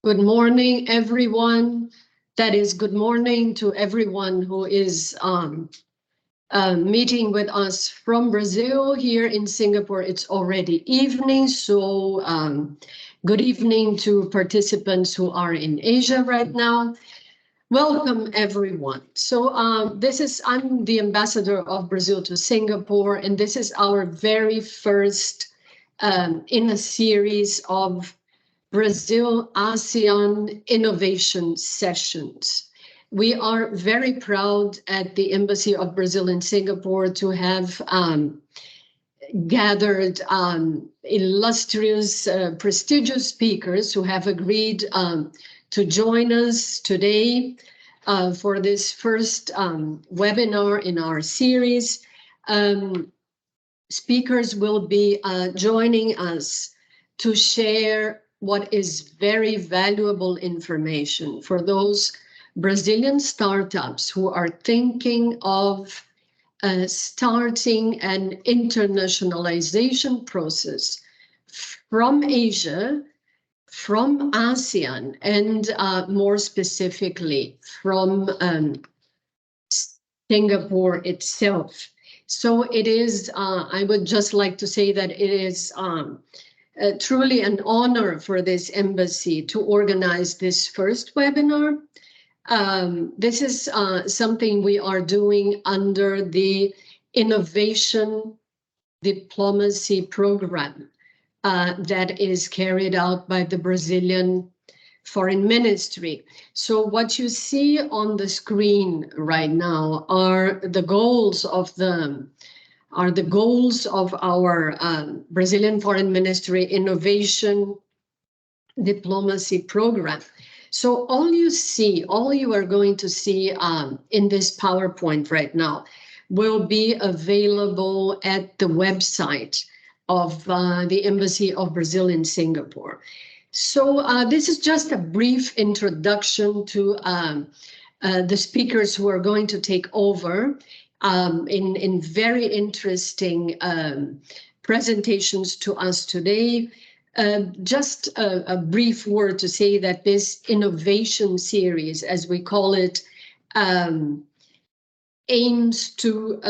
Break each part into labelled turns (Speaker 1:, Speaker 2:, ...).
Speaker 1: Good morning, everyone. That is, good morning to everyone who is meeting with us from Brazil. Here in Singapore, it's already evening, so good evening to participants who are in Asia right now. Welcome, everyone. So I'm the ambassador of Brazil to Singapore, and this is our very first in a series of Brazil ASEAN innovation sessions. We are very proud at the Embassy of Brazil in Singapore to have gathered illustrious, prestigious speakers who have agreed to join us today for this first webinar in our series. Speakers will be joining us to share what is very valuable information for those Brazilian startups who are thinking of starting an internationalization process from Asia, from ASEAN, and more specifically from Singapore itself. So it is, I would just like to say that it is truly an honor for this embassy to organize this first webinar. This is something we are doing under the Innovation Diplomacy Program that is carried out by the Brazilian Foreign Ministry. So what you see on the screen right now are the goals of our Brazilian Foreign Ministry Innovation Diplomacy Program. So all you are going to see in this PowerPoint right now will be available at the website of the Embassy of Brazil in Singapore. So this is just a brief introduction to the speakers who are going to take over in very interesting presentations to us today. Just a brief word to say that this innovation series, as we call it, aims to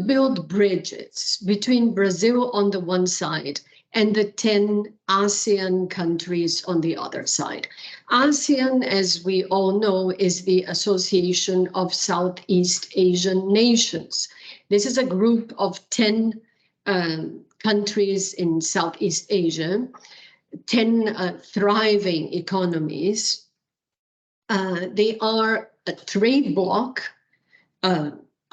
Speaker 1: build bridges between Brazil on the one side and the 10 ASEAN countries on the other side. ASEAN, as we all know, is the Association of Southeast Asian Nations. This is a group of 10 countries in Southeast Asia, 10 thriving economies. They are a trade bloc,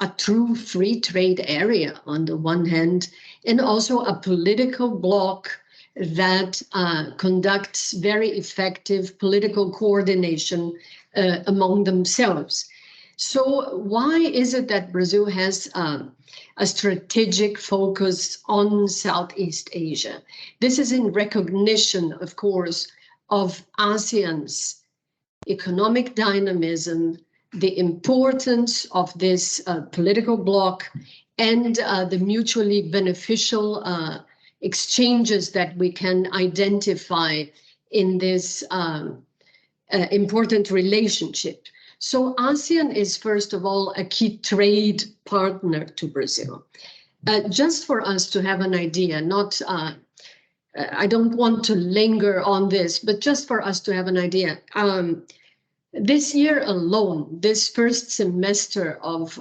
Speaker 1: a true free trade area on the one hand, and also a political bloc that conducts very effective political coordination among themselves. So why is it that Brazil has a strategic focus on Southeast Asia? This is in recognition, of course, of ASEAN's economic dynamism, the importance of this political bloc, and the mutually beneficial exchanges that we can identify in this important relationship. So ASEAN is, first of all, a key trade partner to Brazil. Just for us to have an idea, not I don't want to linger on this, but just for us to have an idea, this year alone, this first semester of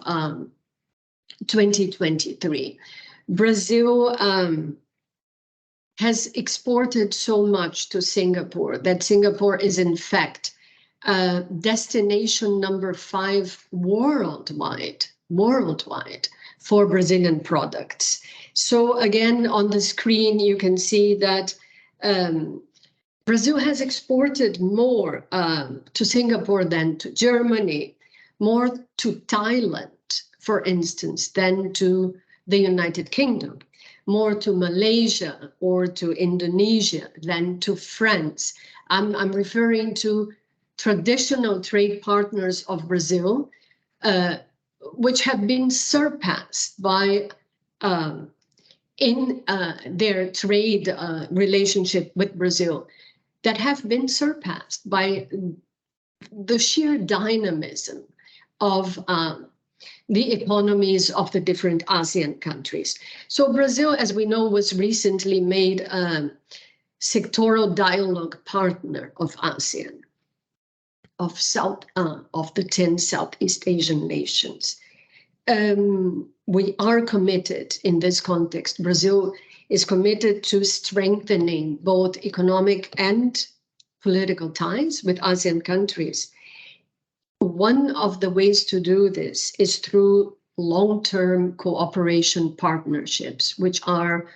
Speaker 1: 2023, Brazil has exported so much to Singapore that Singapore is, in fact, destination number 5 worldwide for Brazilian products. So again, on the screen, you can see that Brazil has exported more to Singapore than to Germany, more to Thailand, for instance, than to the United Kingdom, more to Malaysia or to Indonesia than to France. I'm referring to traditional trade partners of Brazil, which have been surpassed by in their trade relationship with Brazil. that have been surpassed by the sheer dynamism of the economies of the different ASEAN countries. So Brazil, as we know, was recently made a sectoral dialogue partner of ASEAN, of the 10 Southeast Asian nations. We are committed in this context. Brazil is committed to strengthening both economic and political ties with ASEAN countries. One of the ways to do this is through long-term cooperation partnerships, which are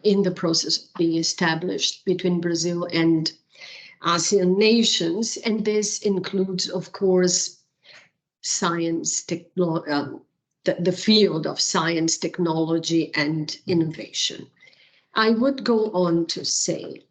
Speaker 1: in the process of being established between Brazil and ASEAN nations. And this includes, of course, science, the field of science, technology, and innovation. I would go on to say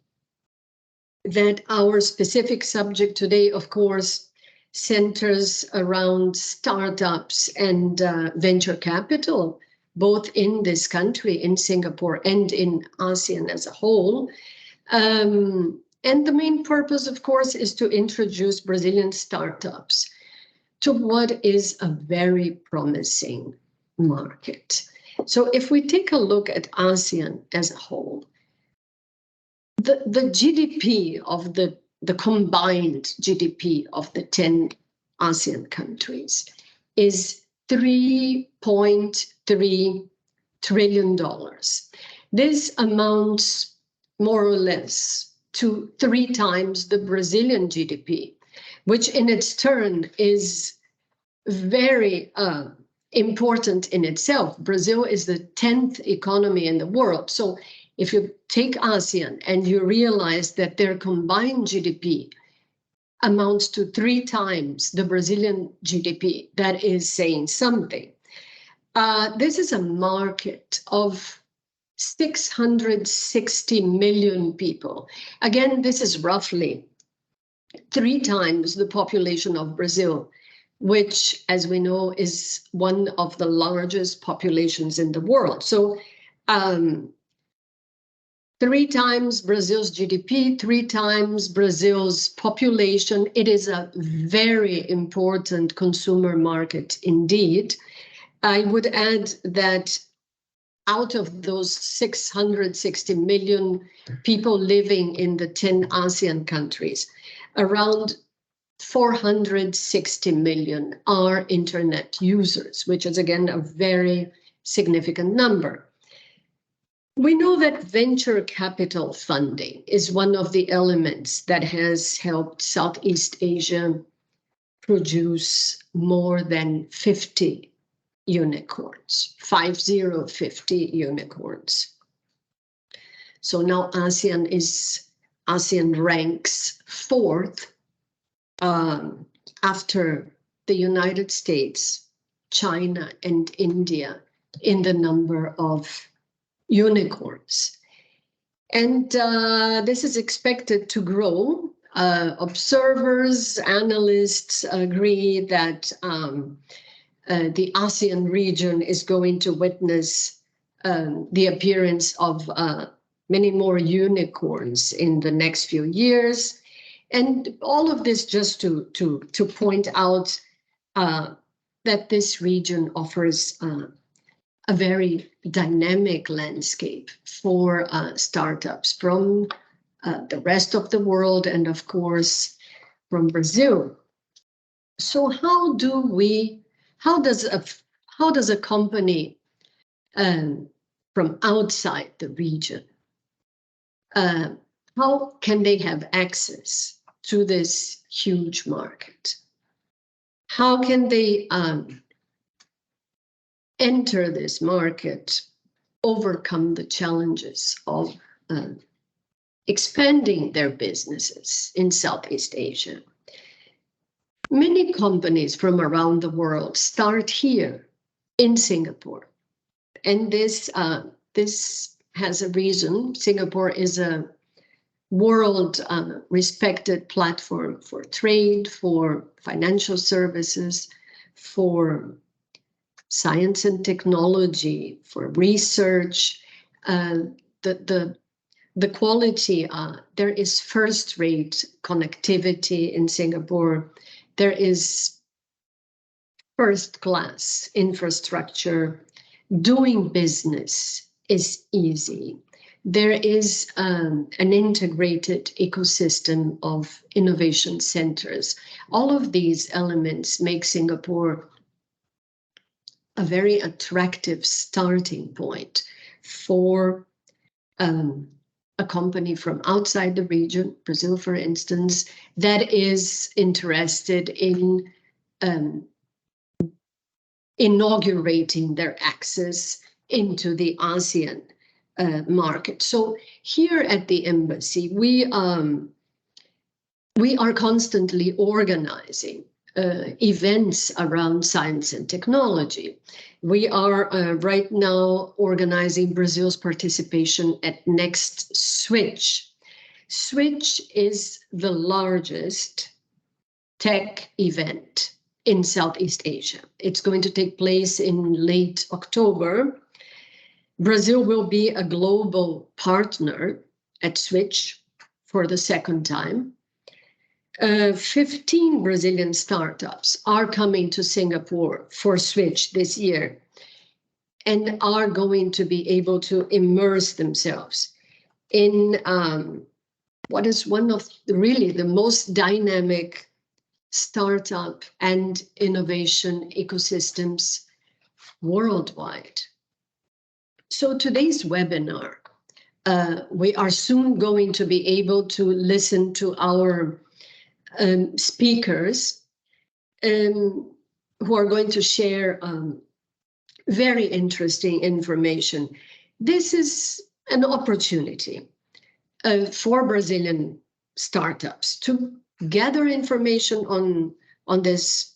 Speaker 1: that our specific subject today, of course, centers around startups and venture capital, both in this country, in Singapore, and in ASEAN as a whole. And the main purpose, of course, is to introduce Brazilian startups to what is a very promising market. So if we take a look at ASEAN as a whole, the GDP of the combined GDP of the 10 ASEAN countries is $3.3 trillion. This amounts more or less to 3 times the Brazilian GDP, which in its turn is very important in itself. Brazil is the 10th economy in the world. So if you take ASEAN and you realize that their combined GDP amounts to 3 times the Brazilian GDP, that is saying something. This is a market of 660 million people. Again, this is roughly 3 times the population of Brazil, which, as we know, is one of the largest populations in the world. So 3 times Brazil's GDP, 3 times Brazil's population. It is a very important consumer market indeed. I would add that out of those 660 million people living in the 10 ASEAN countries, around 460 million are internet users, which is again a very significant number. We know that venture capital funding is one of the elements that has helped Southeast Asia produce more than 50 unicorns, 50 unicorns. So now ASEAN ranks 4th after the United States, China, and India in the number of unicorns. And this is expected to grow. Observers, analysts agree that the ASEAN region is going to witness the appearance of many more unicorns in the next few years. And all of this just to point out that this region offers a very dynamic landscape for startups from the rest of the world and, of course, from Brazil. So how does a company from outside the region, how can they have access to this huge market? How can they enter this market, overcome the challenges of expanding their businesses in Southeast Asia? Many companies from around the world start here in Singapore, and this has a reason. Singapore is a world respected platform for trade, for financial services, for science and technology, for research. The the quality, there is first-rate connectivity in Singapore. There is first-class infrastructure. Doing business is easy. There is an integrated ecosystem of innovation centers. All of these elements make Singapore a very attractive starting point for a company from outside the region, Brazil, for instance, that is interested in inaugurating their access into the ASEAN market. So here at the embassy, we are constantly organizing events around science and technology. We are right now organizing Brazil's participation at Next Switch. Switch is the largest tech event in Southeast Asia. It's going to take place in late October. Brazil will be a global partner at Switch for the second time. 15 Brazilian startups are coming to Singapore for Switch this year and are going to be able to immerse themselves in what is one of really the most dynamic startup and innovation ecosystems worldwide. So today's webinar, we are soon going to be able to listen to our speakers who are going to share very interesting information. This is an opportunity for Brazilian startups to gather information on this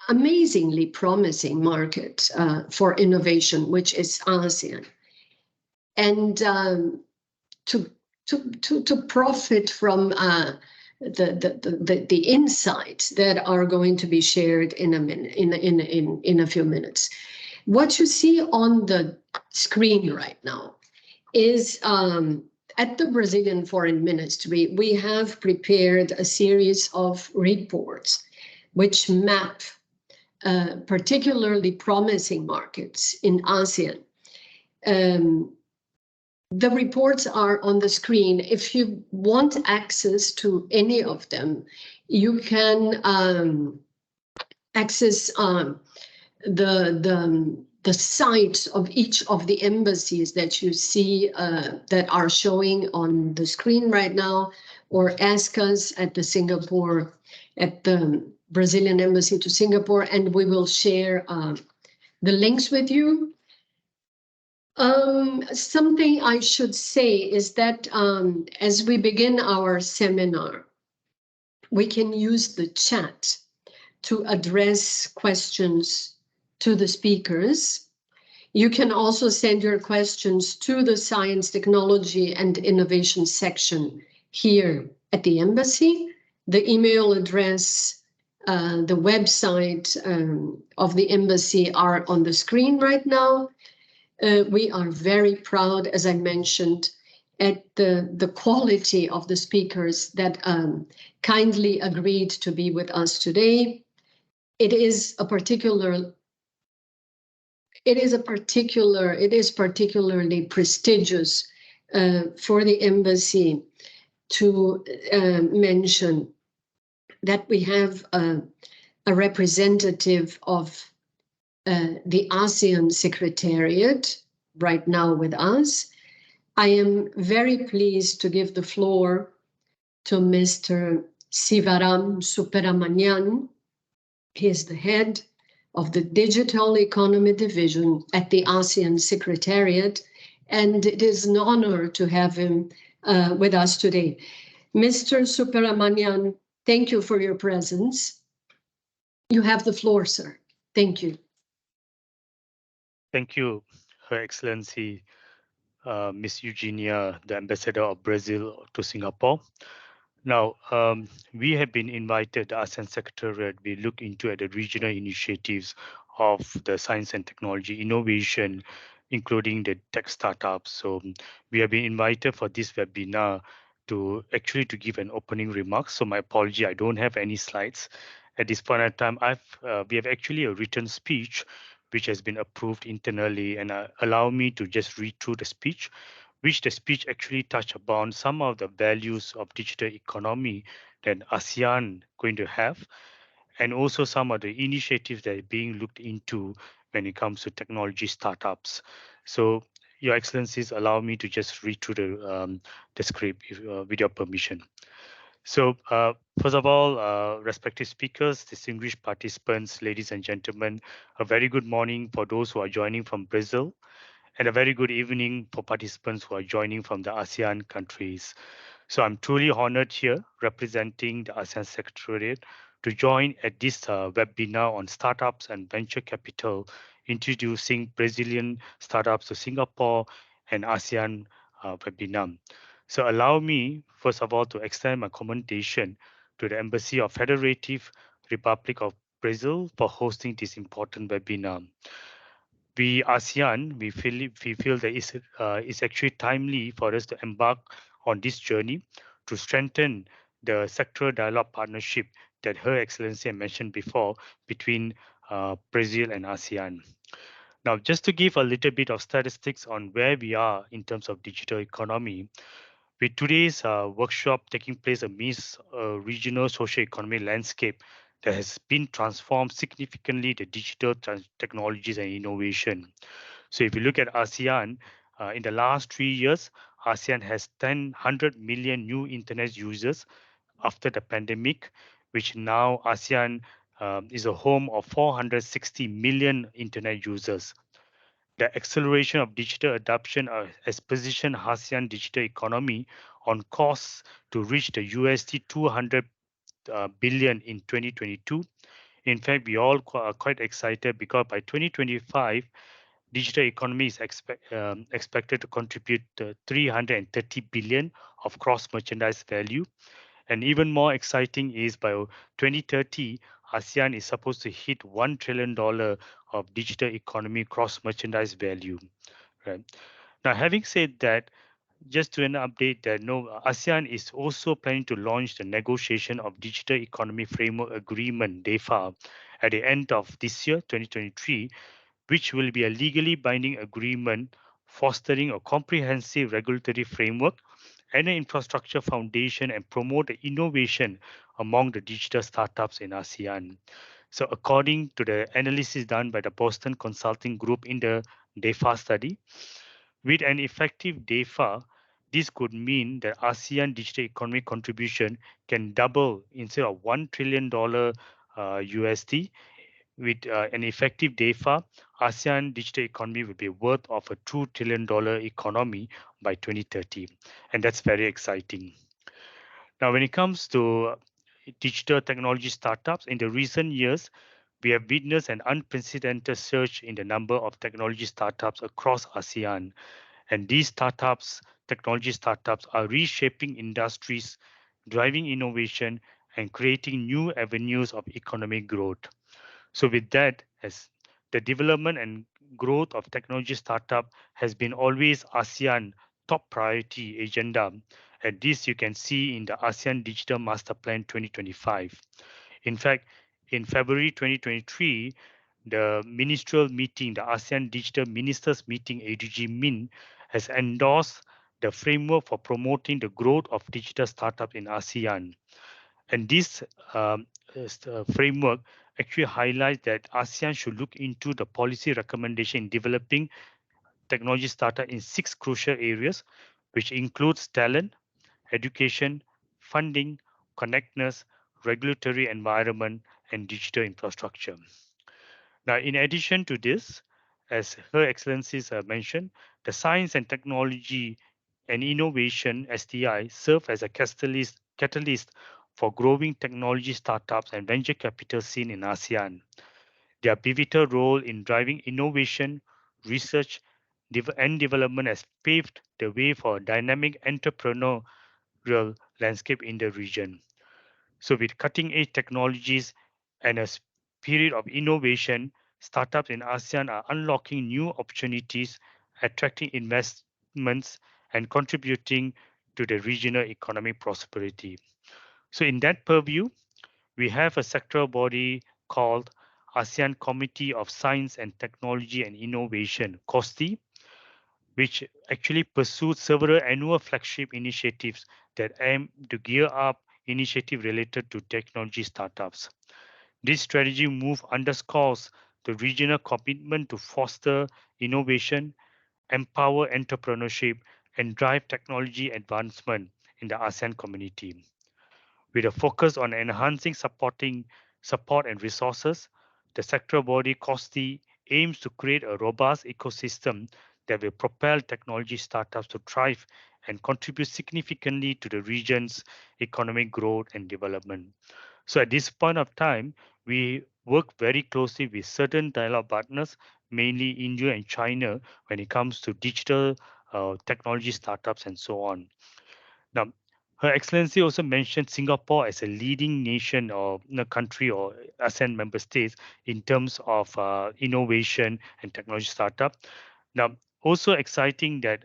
Speaker 1: amazingly promising market for innovation, which is ASEAN, and to profit from the insights that are going to be shared in a minute, in a few minutes. What you see on the screen right now is at the Brazilian Foreign Ministry, we have prepared a series of reports which map particularly promising markets in ASEAN. The reports are on the screen. If you want access to any of them, you can access the sites of each of the embassies that you see that are showing on the screen right now, or ask us at the Brazilian Embassy to Singapore, and we will share the links with you. Something I should say is that as we begin our seminar, we can use the chat to address questions to the speakers. You can also send your questions to the Science, Technology and Innovation section here at the embassy. The email address, the website of the embassy are on the screen right now. We are very proud, as I mentioned, at the quality of the speakers that kindly agreed to be with us today. It is particularly prestigious for the embassy to mention that we have a representative of the ASEAN Secretariat right now with us. I am very pleased to give the floor to Mr. Sivaram Subramanian. He is the head of the Digital Economy Division at the ASEAN Secretariat, and it is an honor to have him with us today. Mr. Subramanian, thank you for your presence. You have the floor, sir. Thank you.
Speaker 2: Thank you, Her Excellency, Miss Eugenia, the Ambassador of Brazil to Singapore. Now, we have been invited, the ASEAN Secretariat, we look into the regional initiatives of the science and technology innovation including the tech startups. So we have been invited for this webinar to actually to give an opening remarks. So my apology, I don't have any slides at this point in time. We have actually a written speech which has been approved internally, and allow me to just read through the speech, which the speech actually touch upon some of the values of digital economy that ASEAN going to have, and also some of the initiatives that are being looked into when it comes to technology startups. So, Your Excellencies, allow me to just read through the script with your permission. So, first of all, respected speakers, distinguished participants, ladies and gentlemen, a very good morning for those who are joining from Brazil, and a very good evening for participants who are joining from the ASEAN countries. So I'm truly honored here representing the ASEAN Secretariat to join at this webinar on startups and venture capital, introducing Brazilian startups to Singapore and ASEAN webinar. So allow me, first of all, to extend my commendation to the Embassy of Federative Republic of Brazil for hosting this important webinar. We ASEAN, we feel that it's actually timely for us to embark on this journey to strengthen the sectoral dialogue partnership that Her Excellency mentioned before between Brazil and ASEAN. Now, just to give a little bit of statistics on where we are in terms of digital economy, with today's workshop taking place amidst a regional social economic landscape that has been transformed significantly the digital technologies and innovation. So if you look at ASEAN, in the last 3 years, ASEAN has 100 million new internet users after the pandemic, which now ASEAN is a home of 460 million internet users. The acceleration of digital adoption has positioned ASEAN digital economy on course to reach the USD 200 billion in 2022. In fact, we all are quite excited because by 2025, digital economy is expected to contribute 330 billion of cross merchandise value. And even more exciting is by 2030, ASEAN is supposed to hit $1 trillion of digital economy cross merchandise value. Right. Now, having said that, just to an update that no, ASEAN is also planning to launch the negotiation of Digital Economy Framework Agreement (DEFA) at the end of this year, 2023, which will be a legally binding agreement fostering a comprehensive regulatory framework and an infrastructure foundation and promote the innovation among the digital startups in ASEAN. So, according to the analysis done by the Boston Consulting Group in the DEFA study, with an effective DEFA, this could mean that ASEAN digital economy contribution can double instead of $1 trillion USD. With an effective DEFA, ASEAN digital economy will be worth of a $2 trillion economy by 2030, and that's very exciting. Now, when it comes to digital technology startups, in the recent years, we have witnessed an unprecedented surge in the number of technology startups across ASEAN. And these technology startups, are reshaping industries, driving innovation, and creating new avenues of economic growth. So with that, as the development and growth of technology startup has been always ASEAN top priority agenda. And this you can see in the ASEAN Digital Master Plan 2025. In fact, in February 2023, the ministerial meeting, the ASEAN Digital Ministers Meeting, ADG MIN, has endorsed the framework for promoting the growth of digital startups in ASEAN. And this framework actually highlights that ASEAN should look into the policy recommendation in developing technology startup in 6 crucial areas, which includes talent, education, funding, connectedness, regulatory environment, and digital infrastructure. Now, in addition to this, as Her Excellencies have mentioned, the science and technology and innovation STI serve as a catalyst for growing technology startups and venture capital scene in ASEAN. Their pivotal role in driving innovation, research, and development has paved the way for a dynamic entrepreneurial landscape in the region. So, with cutting edge technologies and a spirit of innovation, startups in ASEAN are unlocking new opportunities attracting investments, and contributing to the regional economic prosperity. So in that purview, we have a sectoral body called ASEAN Committee of Science and Technology and Innovation, COSTI, which actually pursued several annual flagship initiatives that aim to gear up initiatives related to technology startups. This strategy move underscores the regional commitment to foster innovation, empower entrepreneurship, and drive technology advancement in the ASEAN community. With a focus on enhancing support and resources, the sectoral body COSTI aims to create a robust ecosystem that will propel technology startups to thrive and contribute significantly to the region's economic growth and development. So at this point of time, we work very closely with certain dialogue partners, mainly India and China, when it comes to digital technology startups and so on. Now, Her Excellency also mentioned Singapore as a leading nation or country or ASEAN member states in terms of innovation and technology startup. Now, also exciting that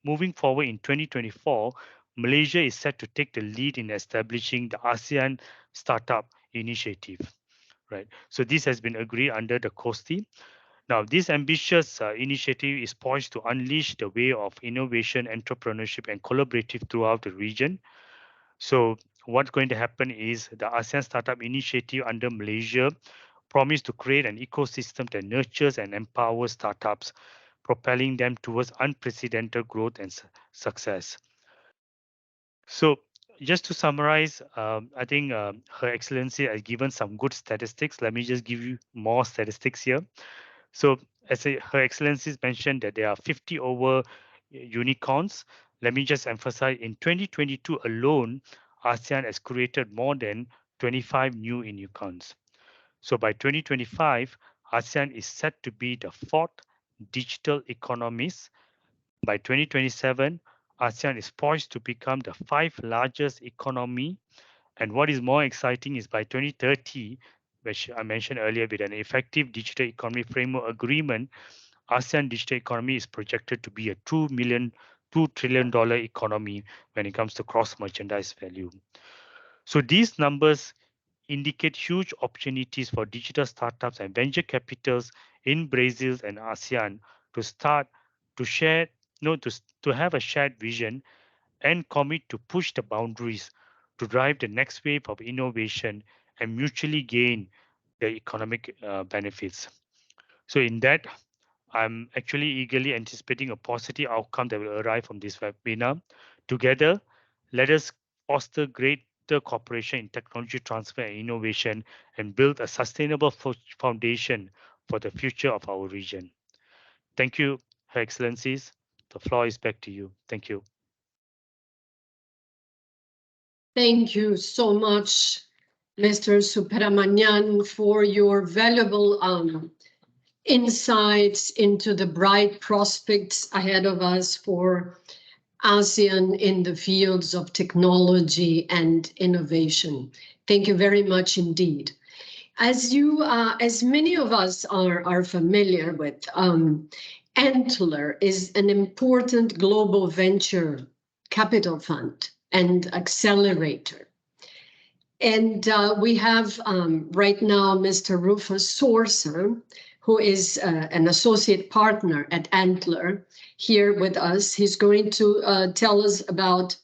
Speaker 2: moving forward in 2024, Malaysia is set to take the lead in establishing the ASEAN Startup Initiative. Right. So this has been agreed under the COSTI. Now, this ambitious initiative is poised to unleash the way of innovation, entrepreneurship, and collaborative throughout the region. So, what's going to happen is the ASEAN Startup Initiative under Malaysia promise to create an ecosystem that nurtures and empowers startups, propelling them towards unprecedented growth and success. So, just to summarize, I think Her Excellency has given some good statistics. Let me just give you more statistics here. So, Her Excellency mentioned that there are 50 over unicorns. Let me just emphasize in 2022 alone, ASEAN has created more than 25 new unicorns. So, by 2025, ASEAN is set to be the fourth digital economies. By 2027, ASEAN is poised to become the fifth largest economy. And what is more exciting is by 2030, which I mentioned earlier, with an effective digital economy framework agreement, ASEAN digital economy is projected to be a $2 trillion economy when it comes to cross merchandise value. So these numbers indicate huge opportunities for digital startups and venture capitals in Brazil and ASEAN to start to share, to have a shared vision and commit to push the boundaries to drive the next wave of innovation and mutually gain the economic benefits. So in that, I'm actually eagerly anticipating a positive outcome that will arrive from this webinar. Together, let us foster greater cooperation in technology transfer and innovation and build a sustainable foundation for the future of our region. Thank you, Her Excellencies. The floor is back to you. Thank you.
Speaker 1: Thank you so much, Mr. Subramanian, for your valuable insights into the bright prospects ahead of us for ASEAN in the fields of technology and innovation. Thank you very much indeed. As many of us are familiar with, Antler is an important global venture capital fund and accelerator. And we have right now Mr. Rufus Sorsa, who is an associate partner at Antler, here with us. He's going to tell us about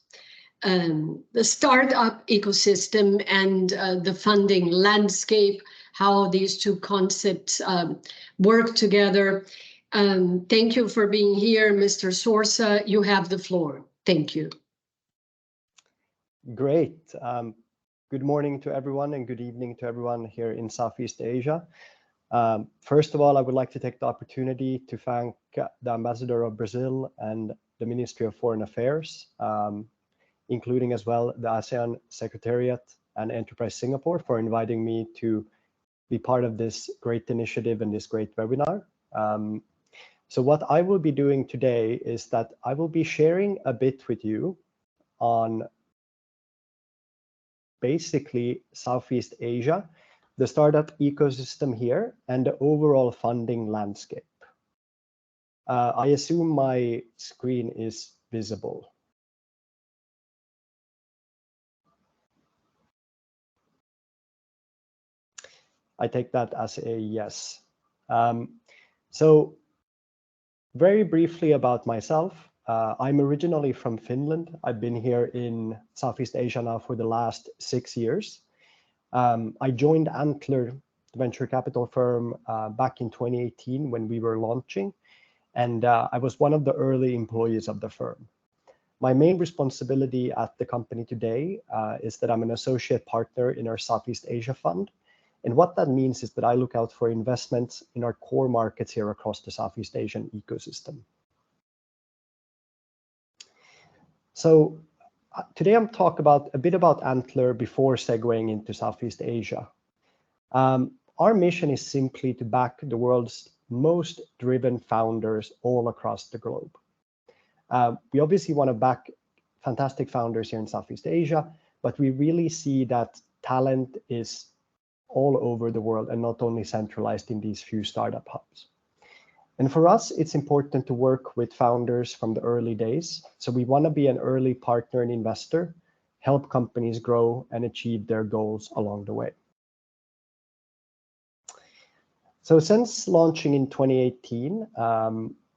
Speaker 1: the startup ecosystem and the funding landscape, how these two concepts work together. Thank you for being here, Mr. Sorsa. You have the floor. Thank you.
Speaker 3: Great. Good morning to everyone and good evening to everyone here in Southeast Asia. First of all, I would like to take the opportunity to thank the Ambassador of Brazil and the Ministry of Foreign Affairs, including as well the ASEAN Secretariat and Enterprise Singapore for inviting me to be part of this great initiative and this great webinar. So what I will be doing today is that I will be sharing a bit with you on basically Southeast Asia, the startup ecosystem here, and the overall funding landscape. I assume my screen is visible. I take that as a yes. So very briefly about myself. I'm originally from Finland. I've been here in Southeast Asia now for the last 6 years. I joined Antler, the venture capital firm, back in 2018 when we were launching, and I was one of the early employees of the firm. My main responsibility at the company today is that I'm an associate partner in our Southeast Asia fund. And what that means is that I look out for investments in our core markets here across the Southeast Asian ecosystem. So today I'm talking a bit about Antler before segueing into Southeast Asia. Our mission is simply to back the world's most driven founders all across the globe. We obviously want to back fantastic founders here in Southeast Asia, but we really see that talent is all over the world and not only centralized in these few startup hubs. And for us, it's important to work with founders from the early days. So we want to be an early partner and investor, help companies grow and achieve their goals along the way. So since launching in 2018,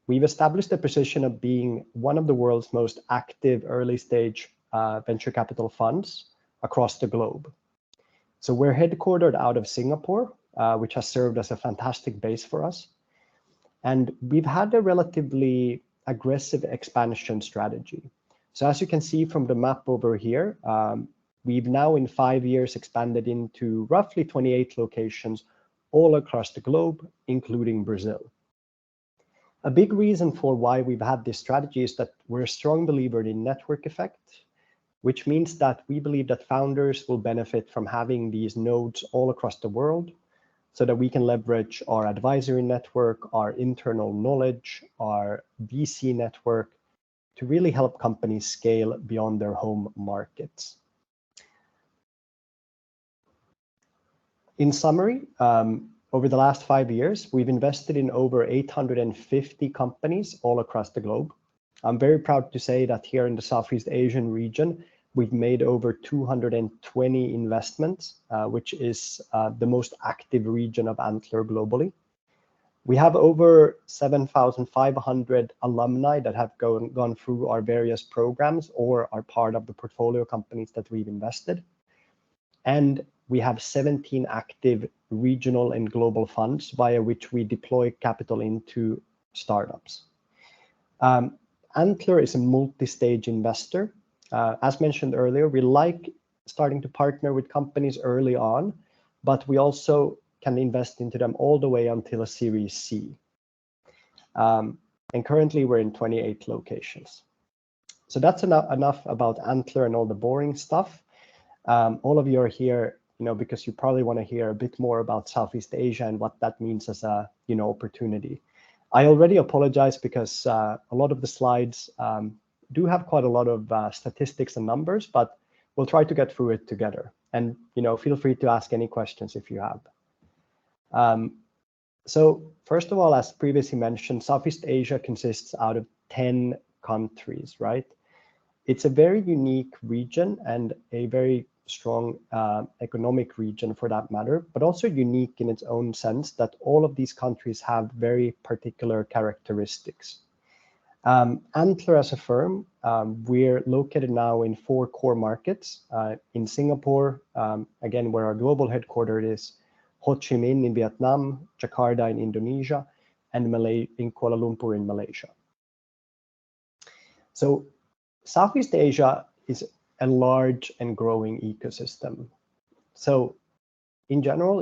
Speaker 3: we've established a position of being one of the world's most active early stage venture capital funds across the globe. So we're headquartered out of Singapore, which has served as a fantastic base for us. And we've had a relatively aggressive expansion strategy. So as you can see from the map over here, we've now in 5 years expanded into roughly 28 locations all across the globe, including Brazil. A big reason for why we've had this strategy is that we're a strong believer in network effect, which means that we believe that founders will benefit from having these nodes all across the world so that we can leverage our advisory network, our internal knowledge, our VC network to really help companies scale beyond their home markets. In summary, over the last 5 years, we've invested in over 850 companies all across the globe. I'm very proud to say that here in the Southeast Asian region, we've made over 220 investments, which is the most active region of Antler globally. We have over 7,500 alumni that have gone through our various programs or are part of the portfolio companies that we've invested. And we have 17 active regional and global funds via which we deploy capital into startups. Antler is a multi-stage investor. As mentioned earlier, we like starting to partner with companies early on, but we also can invest into them all the way until a Series C. And currently we're in 28 locations. So that's enough about Antler and all the boring stuff. All of you are here, because you probably want to hear a bit more about Southeast Asia and what that means as a, opportunity. I already apologize because a lot of the slides do have quite a lot of statistics and numbers, but we'll try to get through it together. And, feel free to ask any questions if you have. So first of all, as previously mentioned, Southeast Asia consists out of 10 countries, right? It's a very unique region and a very strong economic region for that matter, but also unique in its own sense that all of these countries have very particular characteristics. Antler as a firm, we're located now in 4 core markets, in Singapore, again, where our global headquarters is, Ho Chi Minh in Vietnam, Jakarta in Indonesia, and in Kuala Lumpur in Malaysia. So Southeast Asia is a large and growing ecosystem. So in general,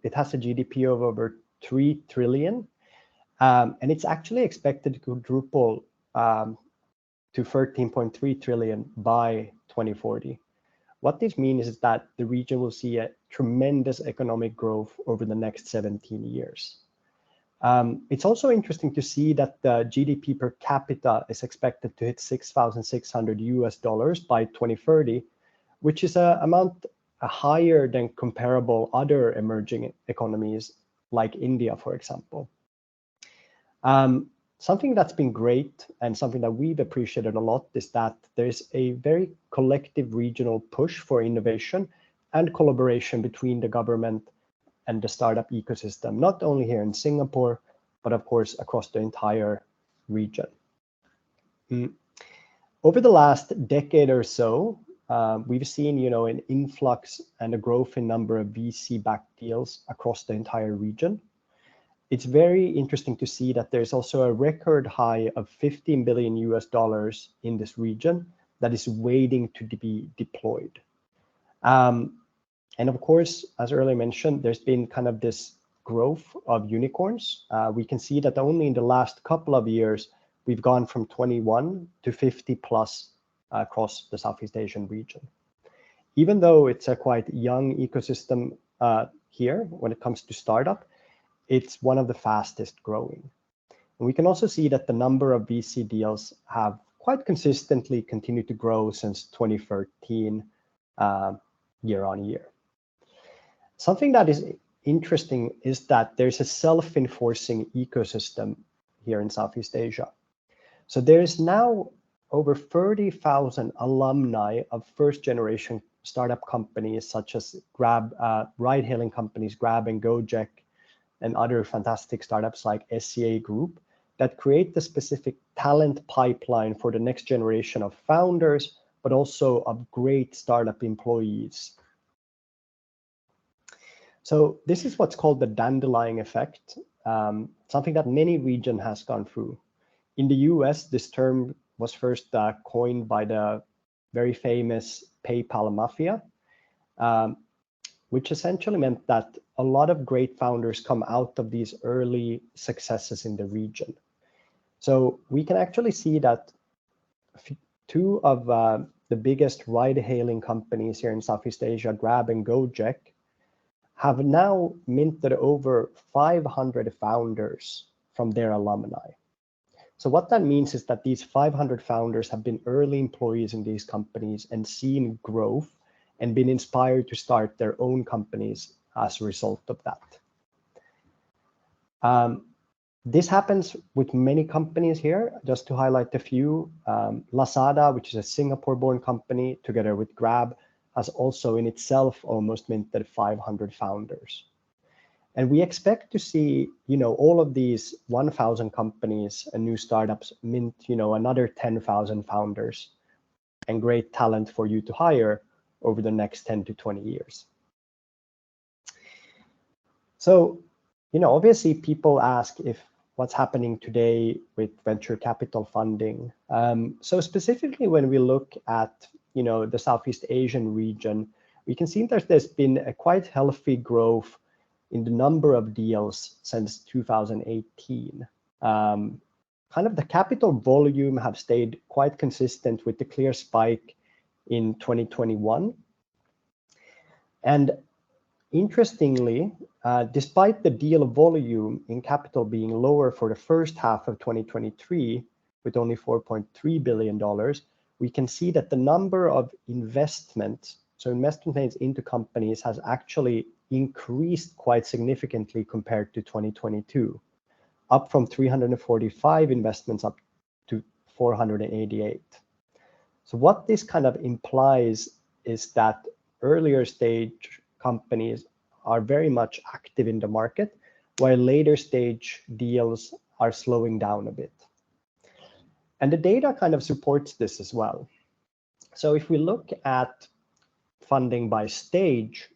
Speaker 3: it has a GDP of over 3 trillion, and it's actually expected to quadruple to 13.3 trillion by 2040. What this means is that the region will see a tremendous economic growth over the next 17 years. It's also interesting to see that the GDP per capita is expected to hit $6,600 by 2030, which is an amount higher than comparable other emerging economies like India, for example. Something that's been great and something that we've appreciated a lot is that there's a very collective regional push for innovation and collaboration between the government and the startup ecosystem, not only here in Singapore, but of course across the entire region. Over the last decade or so, we've seen, an influx and a growth in number of VC-backed deals across the entire region. It's very interesting to see that there's also a record high of 15 billion US dollars in this region that is waiting to be deployed. And of course, as earlier mentioned, there's been kind of this growth of unicorns. We can see that only in the last couple of years, we've gone from 21 to 50 plus across the Southeast Asian region. Even though it's a quite young ecosystem here when it comes to startup, it's one of the fastest growing. And we can also see that the number of VC deals have quite consistently continued to grow since 2013 year on year. Something that is interesting is that there's a self-enforcing ecosystem here in Southeast Asia. So there is now over 30,000 alumni of first-generation startup companies such as ride-hailing companies, Grab and Gojek, and other fantastic startups like SCA Group that create the specific talent pipeline for the next generation of founders, but also of great startup employees. So this is what's called the dandelion effect, something that many regions has gone through. In the US, this term was first coined by the very famous PayPal mafia, which essentially meant that a lot of great founders come out of these early successes in the region. So we can actually see that two of the biggest ride-hailing companies here in Southeast Asia, Grab and Gojek, have now minted over 500 founders from their alumni. So what that means is that these 500 founders have been early employees in these companies and seen growth and been inspired to start their own companies as a result of that. This happens with many companies here. Just to highlight a few, Lazada, which is a Singapore-born company, together with Grab, has also in itself almost minted 500 founders. And we expect to see, all of these 1,000 companies and new startups mint, another 10,000 founders and great talent for you to hire over the next 10 to 20 years. So, obviously people ask if what's happening today with venture capital funding. So specifically when we look at, the Southeast Asian region, we can see that there's been a quite healthy growth in the number of deals since 2018. Kind of the capital volume have stayed quite consistent with the clear spike in 2021. And interestingly, despite the deal volume in capital being lower for the first half of 2023, with only $4.3 billion, we can see that the number of investments, so investments into companies, has actually increased quite significantly compared to 2022, up from 345 investments up to 488. So what this kind of implies is that earlier stage companies are very much active in the market, while later stage deals are slowing down a bit. And the data kind of supports this as well. So if we look at funding by stage,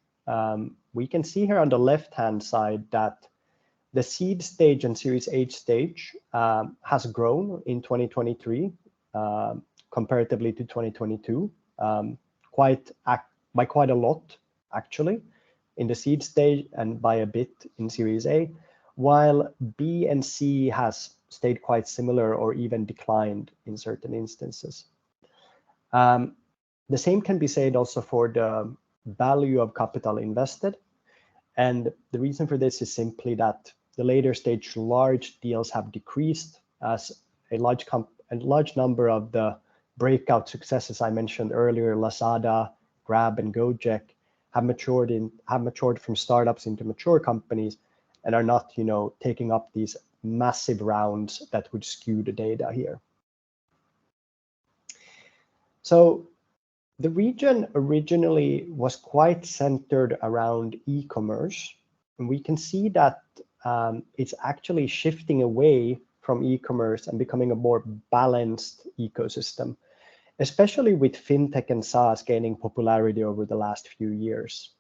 Speaker 3: we can see here on the left-hand side that the seed stage and Series H stage has grown in 2023 comparatively to 2022, by quite a lot, actually, in the seed stage and by a bit in Series A, while B and C has stayed quite similar or even declined in certain instances. The same can be said also for the value of capital invested. And the reason for this is simply that the later stage large deals have decreased as a large number of the breakout successes I mentioned earlier, Lazada, Grab, and Gojek, have matured from startups into mature companies and are not, taking up these massive rounds that would skew the data here. So the region originally was quite centered around e-commerce, and we can see that it's actually shifting away from e-commerce and becoming a more balanced ecosystem, especially with fintech and SaaS gaining popularity over the last few years.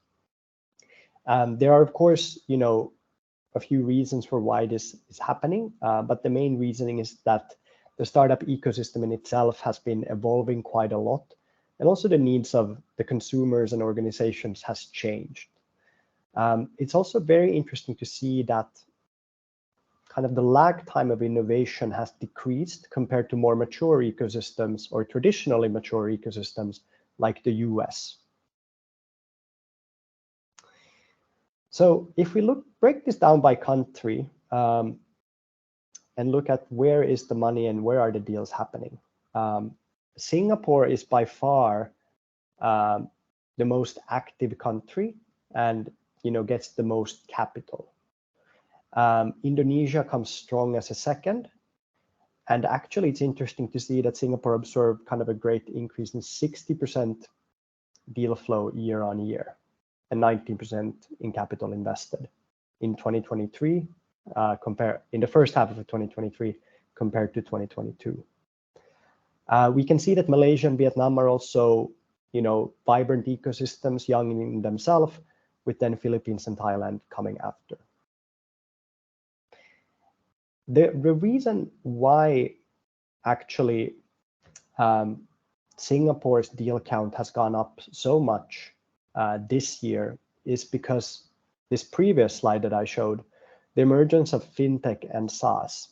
Speaker 3: There are, of course, a few reasons for why this is happening, but the main reasoning is that the startup ecosystem in itself has been evolving quite a lot, and also the needs of the consumers and organizations has changed. It's also very interesting to see that kind of the lag time of innovation has decreased compared to more mature ecosystems or traditionally mature ecosystems like the US. So if we break this down by country and look at where is the money and where are the deals happening, Singapore is by far the most active country and gets the most capital. Indonesia comes strong as a second, and actually it's interesting to see that Singapore observed kind of a great increase in 60% deal flow year on year and 19% in capital invested in 2023 in the first half of 2023 compared to 2022. We can see that Malaysia and Vietnam are also vibrant ecosystems, young in themselves, with then Philippines and Thailand coming after. The reason why actually Singapore's deal count has gone up so much this year is because this previous slide that I showed, the emergence of fintech and SaaS.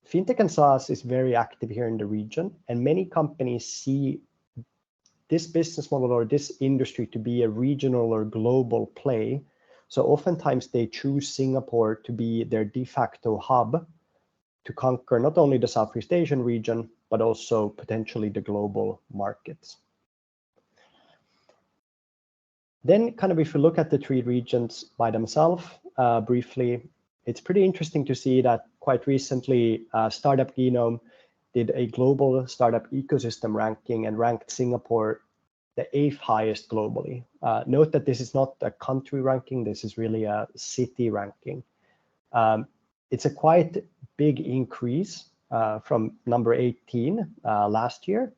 Speaker 3: Fintech and SaaS is very active here in the region, and many companies see this business model or this industry to be a regional or global play. So oftentimes they choose Singapore to be their de facto hub to conquer not only the Southeast Asian region, but also potentially the global markets. Then kind of if you look at the three regions by themselves briefly, it's pretty interesting to see that quite recently Startup Genome did a global startup ecosystem ranking and ranked Singapore the 8th highest globally. Note that this is not a country ranking, this is really a city ranking. It's a quite big increase from number 18 last year.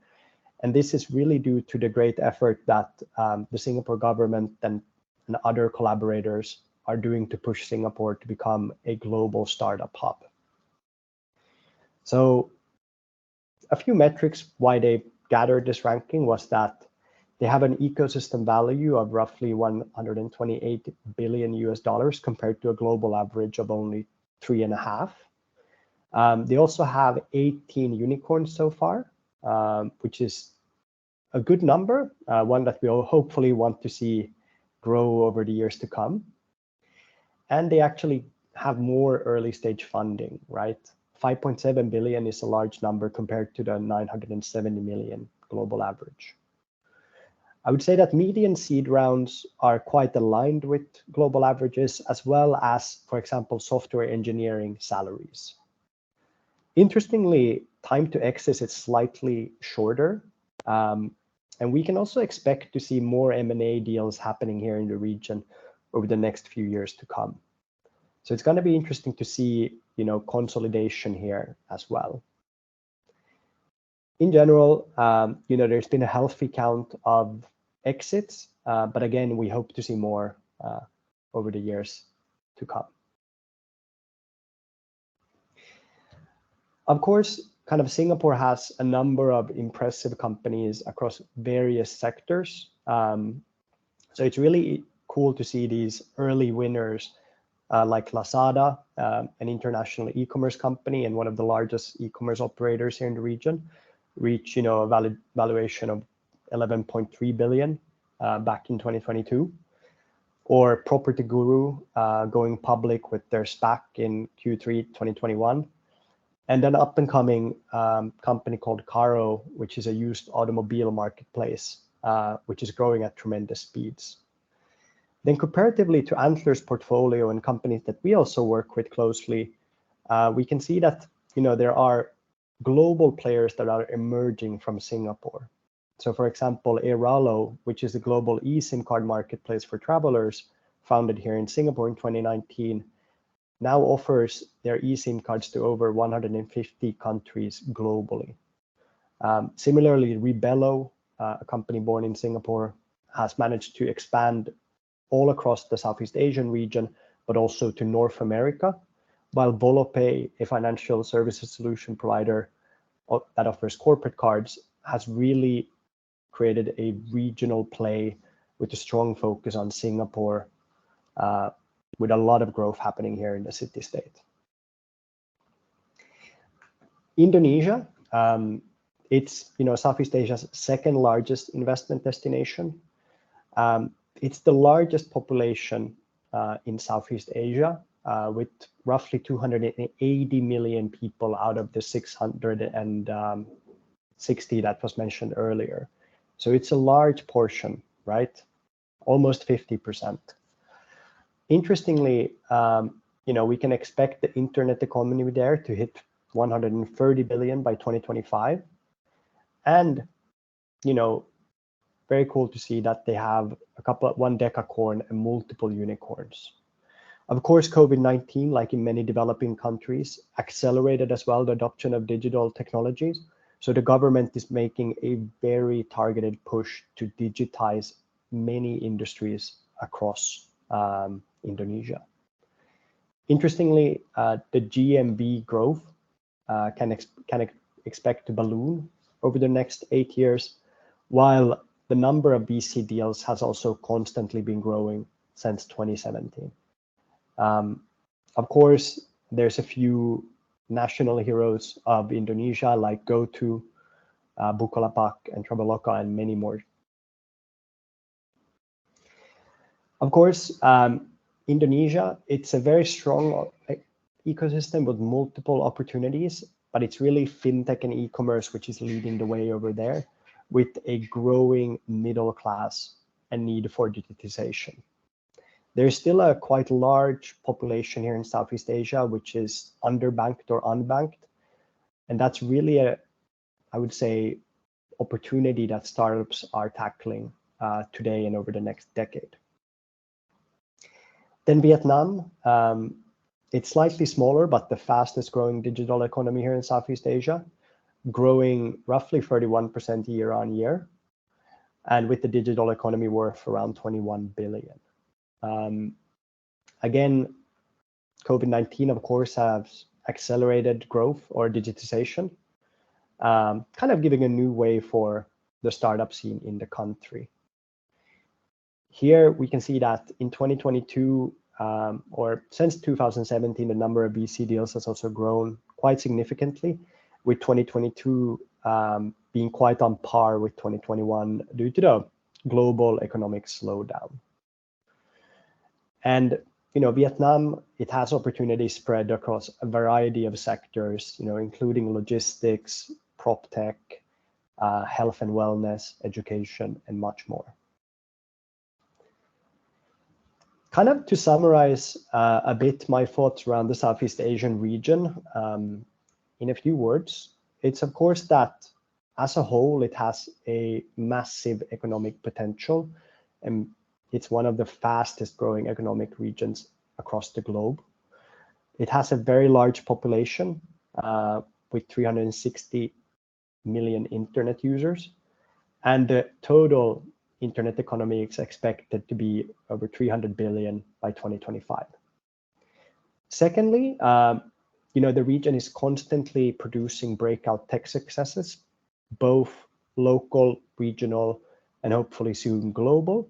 Speaker 3: And this is really due to the great effort that the Singapore government and other collaborators are doing to push Singapore to become a global startup hub. So a few metrics why they gathered this ranking was that they have an ecosystem value of roughly $128 billion compared to a global average of only 3.5. They also have 18 unicorns so far, which is a good number, one that we'll hopefully want to see grow over the years to come. And they actually have more early stage funding, right? 5.7 billion is a large number compared to the 970 million global average. I would say that median seed rounds are quite aligned with global averages, as well as, for example, software engineering salaries. Interestingly, time to exit is slightly shorter. And we can also expect to see more M&A deals happening here in the region over the next few years to come. So it's going to be interesting to see, consolidation here as well. In general, there's been a healthy count of exits, but again, we hope to see more over the years to come. Of course, kind of Singapore has a number of impressive companies across various sectors. So it's really cool to see these early winners like Lazada, an international e-commerce company and one of the largest e-commerce operators here in the region, reach a valuation of 11.3 billion back in 2022. Or Property Guru going public with their SPAC in Q3 2021. And then up and coming company called Caro, which is a used automobile marketplace, which is growing at tremendous speeds. Then comparatively to Antler's portfolio and companies that we also work with closely, we can see that there are global players that are emerging from Singapore. So for example, Airalo, which is a global eSIM card marketplace for travelers, founded here in Singapore in 2019, now offers their eSIM cards to over 150 countries globally. Similarly, Rebello, a company born in Singapore, has managed to expand all across the Southeast Asian region, but also to North America, while VoloPay, a financial services solution provider that offers corporate cards, has really created a regional play with a strong focus on Singapore, with a lot of growth happening here in the city-state. Indonesia, it's Southeast Asia's second largest investment destination. It's the largest population in Southeast Asia, with roughly 280 million people out of the 660 that was mentioned earlier. So it's a large portion, right? Almost 50%. Interestingly, we can expect the internet economy there to hit 130 billion by 2025. And, very cool to see that they have one decacorn and multiple unicorns. Of course, COVID-19, like in many developing countries, accelerated as well the adoption of digital technologies. So the government is making a very targeted push to digitize many industries across Indonesia. Interestingly, the GMV growth can expect to balloon over the next 8 years, while the number of VC deals has also constantly been growing since 2017. Of course, there's a few national heroes of Indonesia like GoTo, Bukalapak, and Traveloka, and many more. Of course, Indonesia, it's a very strong ecosystem with multiple opportunities, but it's really fintech and e-commerce which is leading the way over there, with a growing middle class and need for digitization. There's still a quite large population here in Southeast Asia, which is underbanked or unbanked. And that's really I would say, opportunity that startups are tackling today and over the next decade. Then Vietnam, it's slightly smaller, but the fastest growing digital economy here in Southeast Asia, growing roughly 31% year on year, and with the digital economy worth around 21 billion. Again, COVID-19, of course, has accelerated growth or digitization, kind of giving a new way for the startup scene in the country. Here we can see that in 2022, or since 2017, the number of VC deals has also grown quite significantly, with 2022 being quite on par with 2021 due to the global economic slowdown. And Vietnam, it has opportunities spread across a variety of sectors, including logistics, prop tech, health and wellness, education, and much more. Kind of to summarize a bit my thoughts around the Southeast Asian region, in a few words, it's of course that as a whole, it has a massive economic potential, and it's one of the fastest growing economic regions across the globe. It has a very large population with 360 million internet users, and the total internet economy is expected to be over 300 billion by 2025. Secondly, the region is constantly producing breakout tech successes, both local, regional, and hopefully soon global,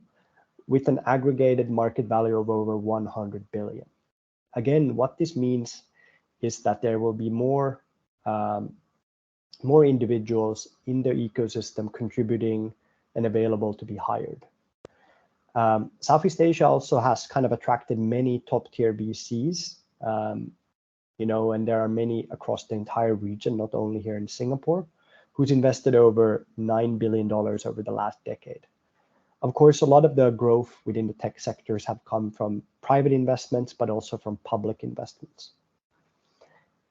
Speaker 3: with an aggregated market value of over 100 billion. Again, what this means is that there will be more individuals in the ecosystem contributing and available to be hired. Southeast Asia also has kind of attracted many top-tier VCs, and there are many across the entire region, not only here in Singapore, who's invested over $9 billion over the last decade. Of course, a lot of the growth within the tech sectors have come from private investments, but also from public investments.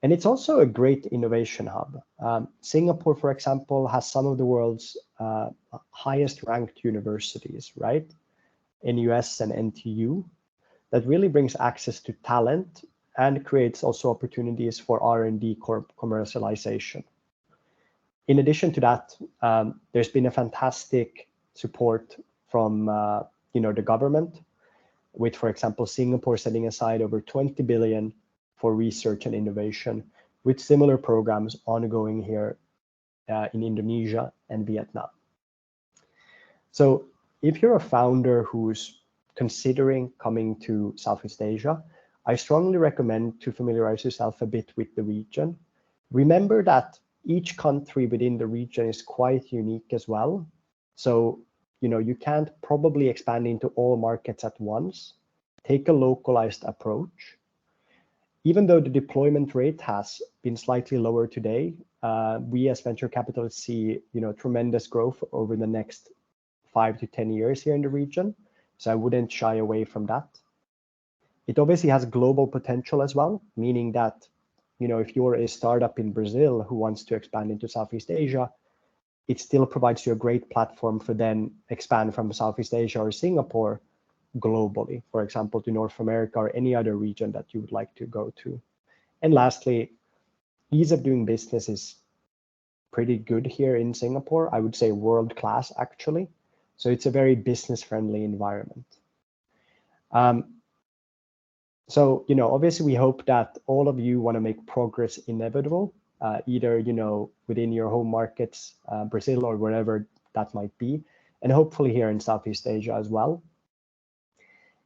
Speaker 3: And it's also a great innovation hub. Singapore, for example, has some of the world's highest ranked universities, right? NUS and NTU, that really brings access to talent and creates also opportunities for R&D commercialization. In addition to that, there's been a fantastic support from the government, with, for example, Singapore setting aside over 20 billion for research and innovation, with similar programs ongoing here in Indonesia and Vietnam. So if you're a founder who's considering coming to Southeast Asia, I strongly recommend to familiarize yourself a bit with the region. Remember that each country within the region is quite unique as well. So, you can't probably expand into all markets at once. Take a localized approach. Even though the deployment rate has been slightly lower today, we as venture capitalists see, tremendous growth over the next 5 to 10 years here in the region. So I wouldn't shy away from that. It obviously has global potential as well, meaning that, if you're a startup in Brazil who wants to expand into Southeast Asia, it still provides you a great platform for then expand from Southeast Asia or Singapore globally, for example, to North America or any other region that you would like to go to. And lastly, ease of doing business is pretty good here in Singapore. I would say world-class, actually. So it's a very business-friendly environment. So, obviously we hope that all of you want to make progress inevitable, either, within your home markets, Brazil or wherever that might be, and hopefully here in Southeast Asia as well.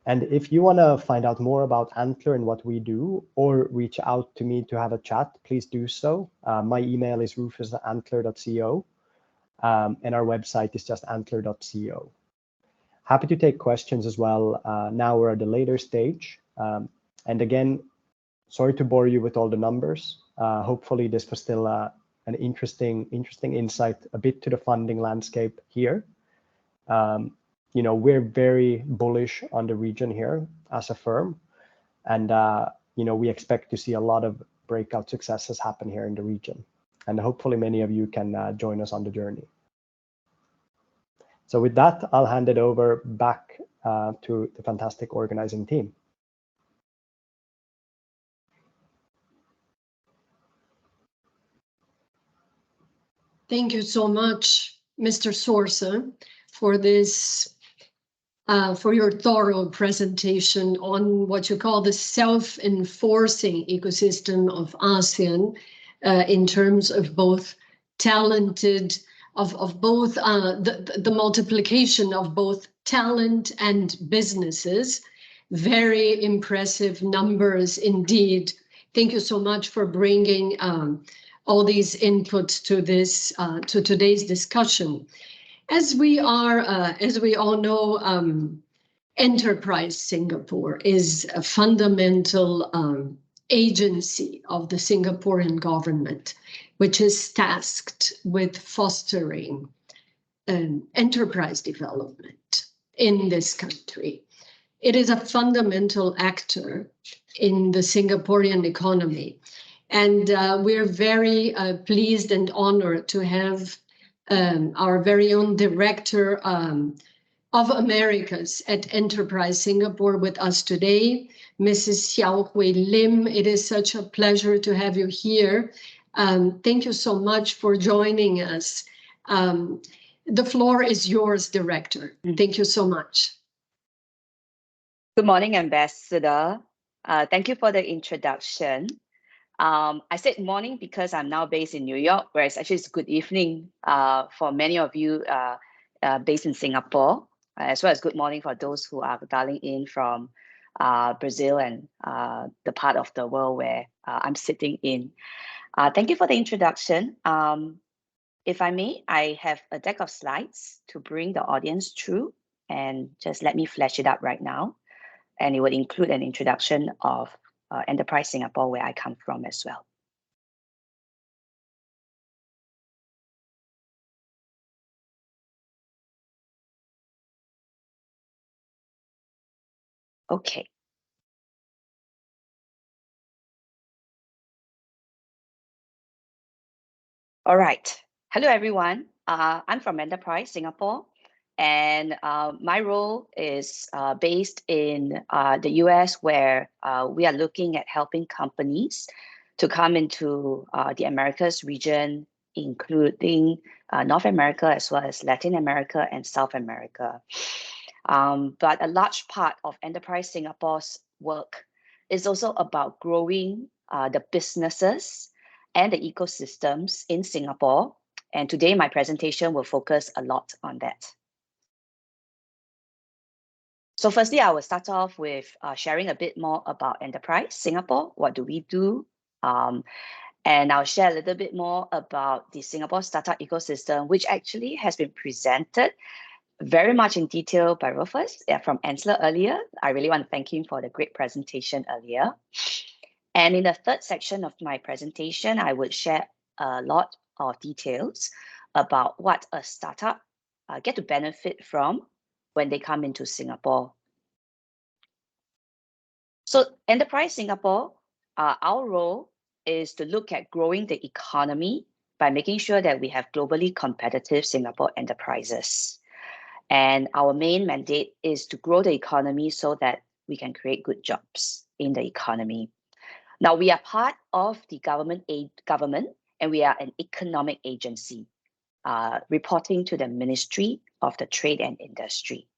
Speaker 3: And if you want to find out more about Antler and what we do, or reach out to me to have a chat, please do so. My email is rufus@antler.co, and our website is just antler.co. Happy to take questions as well. Now we're at the later stage. And again, sorry to bore you with all the numbers. Hopefully this was still an interesting insight a bit to the funding landscape here. We're very bullish on the region here as a firm. And, we expect to see a lot of breakout successes happen here in the region. And hopefully many of you can join us on the journey. So with that, I'll hand it over back to the fantastic organizing team.
Speaker 1: Thank you so much, Mr. Source, for this, for your thorough presentation on what you call the self-enforcing ecosystem of ASEAN, in terms of both talented, of both the multiplication of both talent and businesses. Very impressive numbers indeed. Thank you so much for bringing all these inputs to this to today's discussion. As we all know, Enterprise Singapore is a fundamental agency of the Singaporean government, which is tasked with fostering enterprise development in this country. It is a fundamental actor in the Singaporean economy. And we're very pleased and honored to have our very own Director of Americas at Enterprise Singapore with us today, Mrs. Xiao Hui Lim. It is such a pleasure to have you here. Thank you so much for joining us. The floor is yours, Director. Thank you so much.
Speaker 4: Good morning, Ambassador. Thank you for the introduction. I said morning because I'm now based in New York, whereas actually it's good evening for many of you based in Singapore, as well as good morning for those who are dialing in from Brazil and the part of the world where I'm sitting in. Thank you for the introduction. If I may, I have a deck of slides to bring the audience through, and just let me flash it up right now. And it would include an introduction of Enterprise Singapore, where I come from as well. Okay. All right. Hello, everyone. I'm from Enterprise Singapore, and my role is based in the US, where we are looking at helping companies to come into the Americas region, including North America, as well as Latin America and South America. But a large part of Enterprise Singapore's work is also about growing the businesses and the ecosystems in Singapore. And today my presentation will focus a lot on that. So firstly, I will start off with sharing a bit more about Enterprise Singapore. What do we do? And I'll share a little bit more about the Singapore startup ecosystem, which actually has been presented very much in detail by Rufus from Ansler earlier. I really want to thank him for the great presentation earlier. And in the third section of my presentation, I would share a lot of details about what a startup get to benefit from when they come into Singapore. So Enterprise Singapore, our role is to look at growing the economy by making sure that we have globally competitive Singapore enterprises. And our main mandate is to grow the economy so that we can create good jobs in the economy. Now, we are part of the government, and we are an economic agency reporting to the Ministry of the Trade and Industry.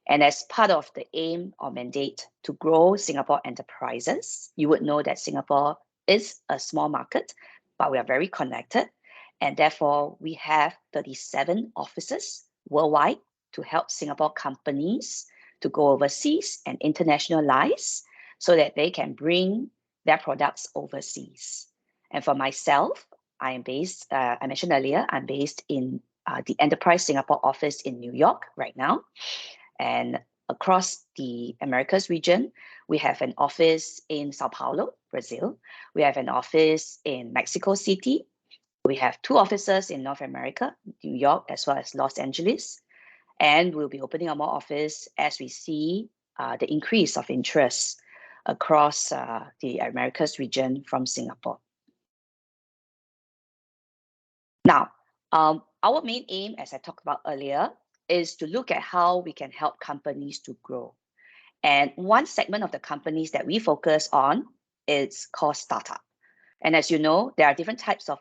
Speaker 4: And as part of the aim or mandate to grow Singapore enterprises, you would know that Singapore is a small market, but we are very connected. And therefore, we have 37 offices worldwide to help Singapore companies to go overseas and internationalize so that they can bring their products overseas. And for myself, I am based, I mentioned earlier, I'm based in the Enterprise Singapore office in New York right now. And across the Americas region, we have an office in Sao Paulo, Brazil. We have an office in Mexico City. We have 2 offices in North America, New York, as well as Los Angeles. And we'll be opening up more office as we see the increase of interest across the Americas region from Singapore. Now, our main aim, as I talked about earlier, is to look at how we can help companies to grow. And one segment of the companies that we focus on is called startup. And as you know, there are different types of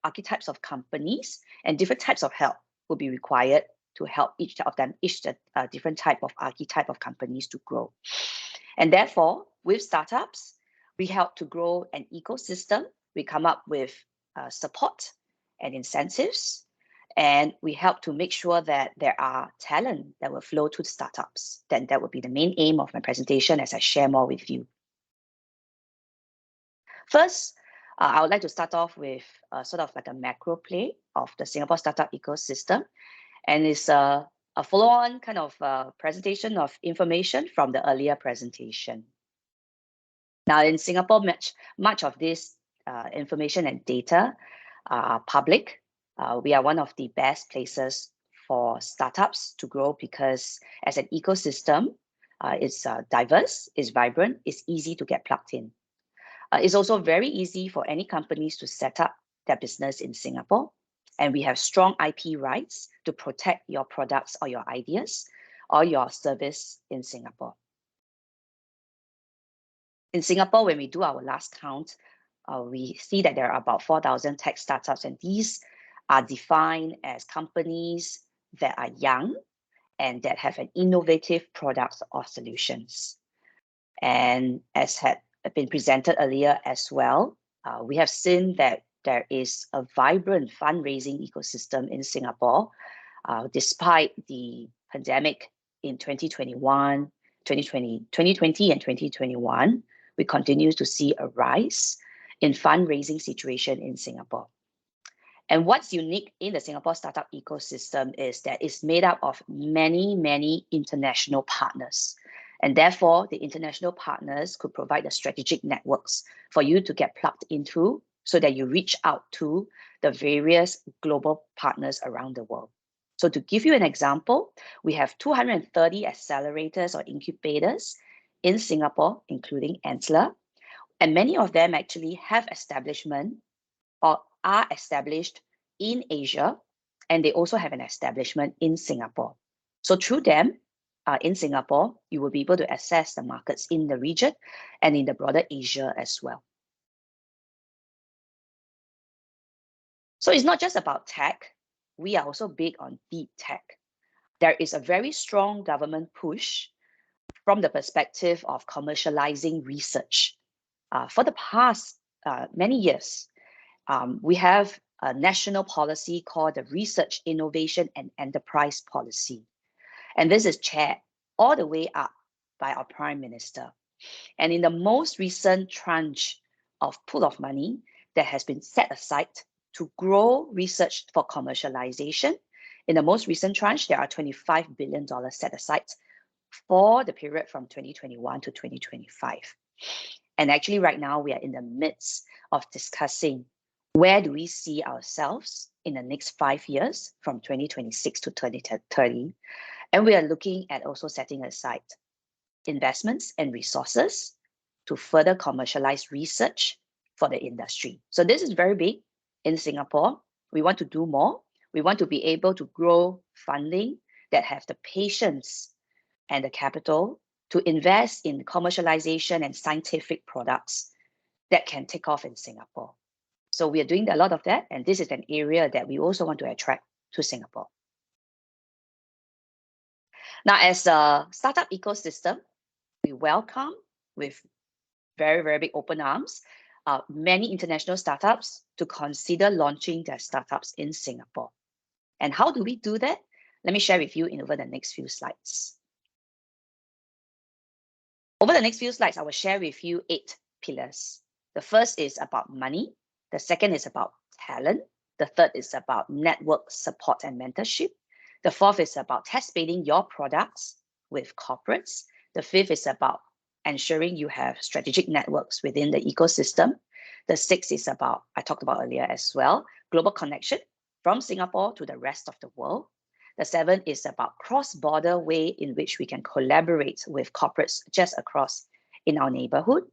Speaker 4: archetypes of companies, and different types of help will be required to help each different type of archetype of companies to grow. And therefore, with startups, we help to grow an ecosystem. We come up with support and incentives, and we help to make sure that there are talent that will flow to the startups. Then that will be the main aim of my presentation as I share more with you. First, I would like to start off with sort of like a macro play of the Singapore startup ecosystem. And it's a follow-on kind of presentation of information from the earlier presentation. Now in Singapore, much of this information and data are public. We are one of the best places for startups to grow because as an ecosystem, it's diverse, it's vibrant, it's easy to get plugged in. It's also very easy for any companies to set up their business in Singapore. And we have strong IP rights to protect your products or your ideas or your service in Singapore. In Singapore, when we do our last count, we see that there are about 4,000 tech startups, and these are defined as companies that are young and that have an innovative products or solutions. And as had been presented earlier as well, we have seen that there is a vibrant fundraising ecosystem in Singapore, despite the pandemic in 2020 and 2021. We continue to see a rise in fundraising situation in Singapore. And what's unique in the Singapore startup ecosystem is that it's made up of many, many international partners. And therefore, the international partners could provide the strategic networks for you to get plugged into so that you reach out to the various global partners around the world. So to give you an example, we have 230 accelerators or incubators in Singapore, including Antler, and many of them actually have establishment or are established in Asia, and they also have an establishment in Singapore. So through them, in Singapore, you will be able to access the markets in the region and in the broader Asia as well. So it's not just about tech. We are also big on deep tech. There is a very strong government push from the perspective of commercializing research. For the past many years, we have a national policy called the Research, Innovation and Enterprise Policy. And this is chaired all the way up by our Prime Minister. And in the most recent tranche of pool of money that has been set aside to grow research for commercialization, in the most recent tranche, there are $25 billion set aside for the period from 2021 to 2025. And actually right now we are in the midst of discussing where do we see ourselves in the next 5 years from 2026 to 2030. And we are looking at also setting aside investments and resources to further commercialize research for the industry. So this is very big in Singapore. We want to do more. We want to be able to grow funding that have the patience and the capital to invest in commercialization and scientific products that can take off in Singapore. So we are doing a lot of that, and this is an area that we also want to attract to Singapore. Now, as a startup ecosystem, we welcome with very, very big open arms many international startups to consider launching their startups in Singapore. And how do we do that? Let me share with you over the next few slides. Over the next few slides, I will share with you 8 pillars. The first is about money. The second is about talent. The third is about network support and mentorship. The fourth is about test bedding your products with corporates. The fifth is about ensuring you have strategic networks within the ecosystem. The sixth is about, I talked about earlier as well, global connection from Singapore to the rest of the world. The seventh is about cross-border way in which we can collaborate with corporates just across in our neighborhood.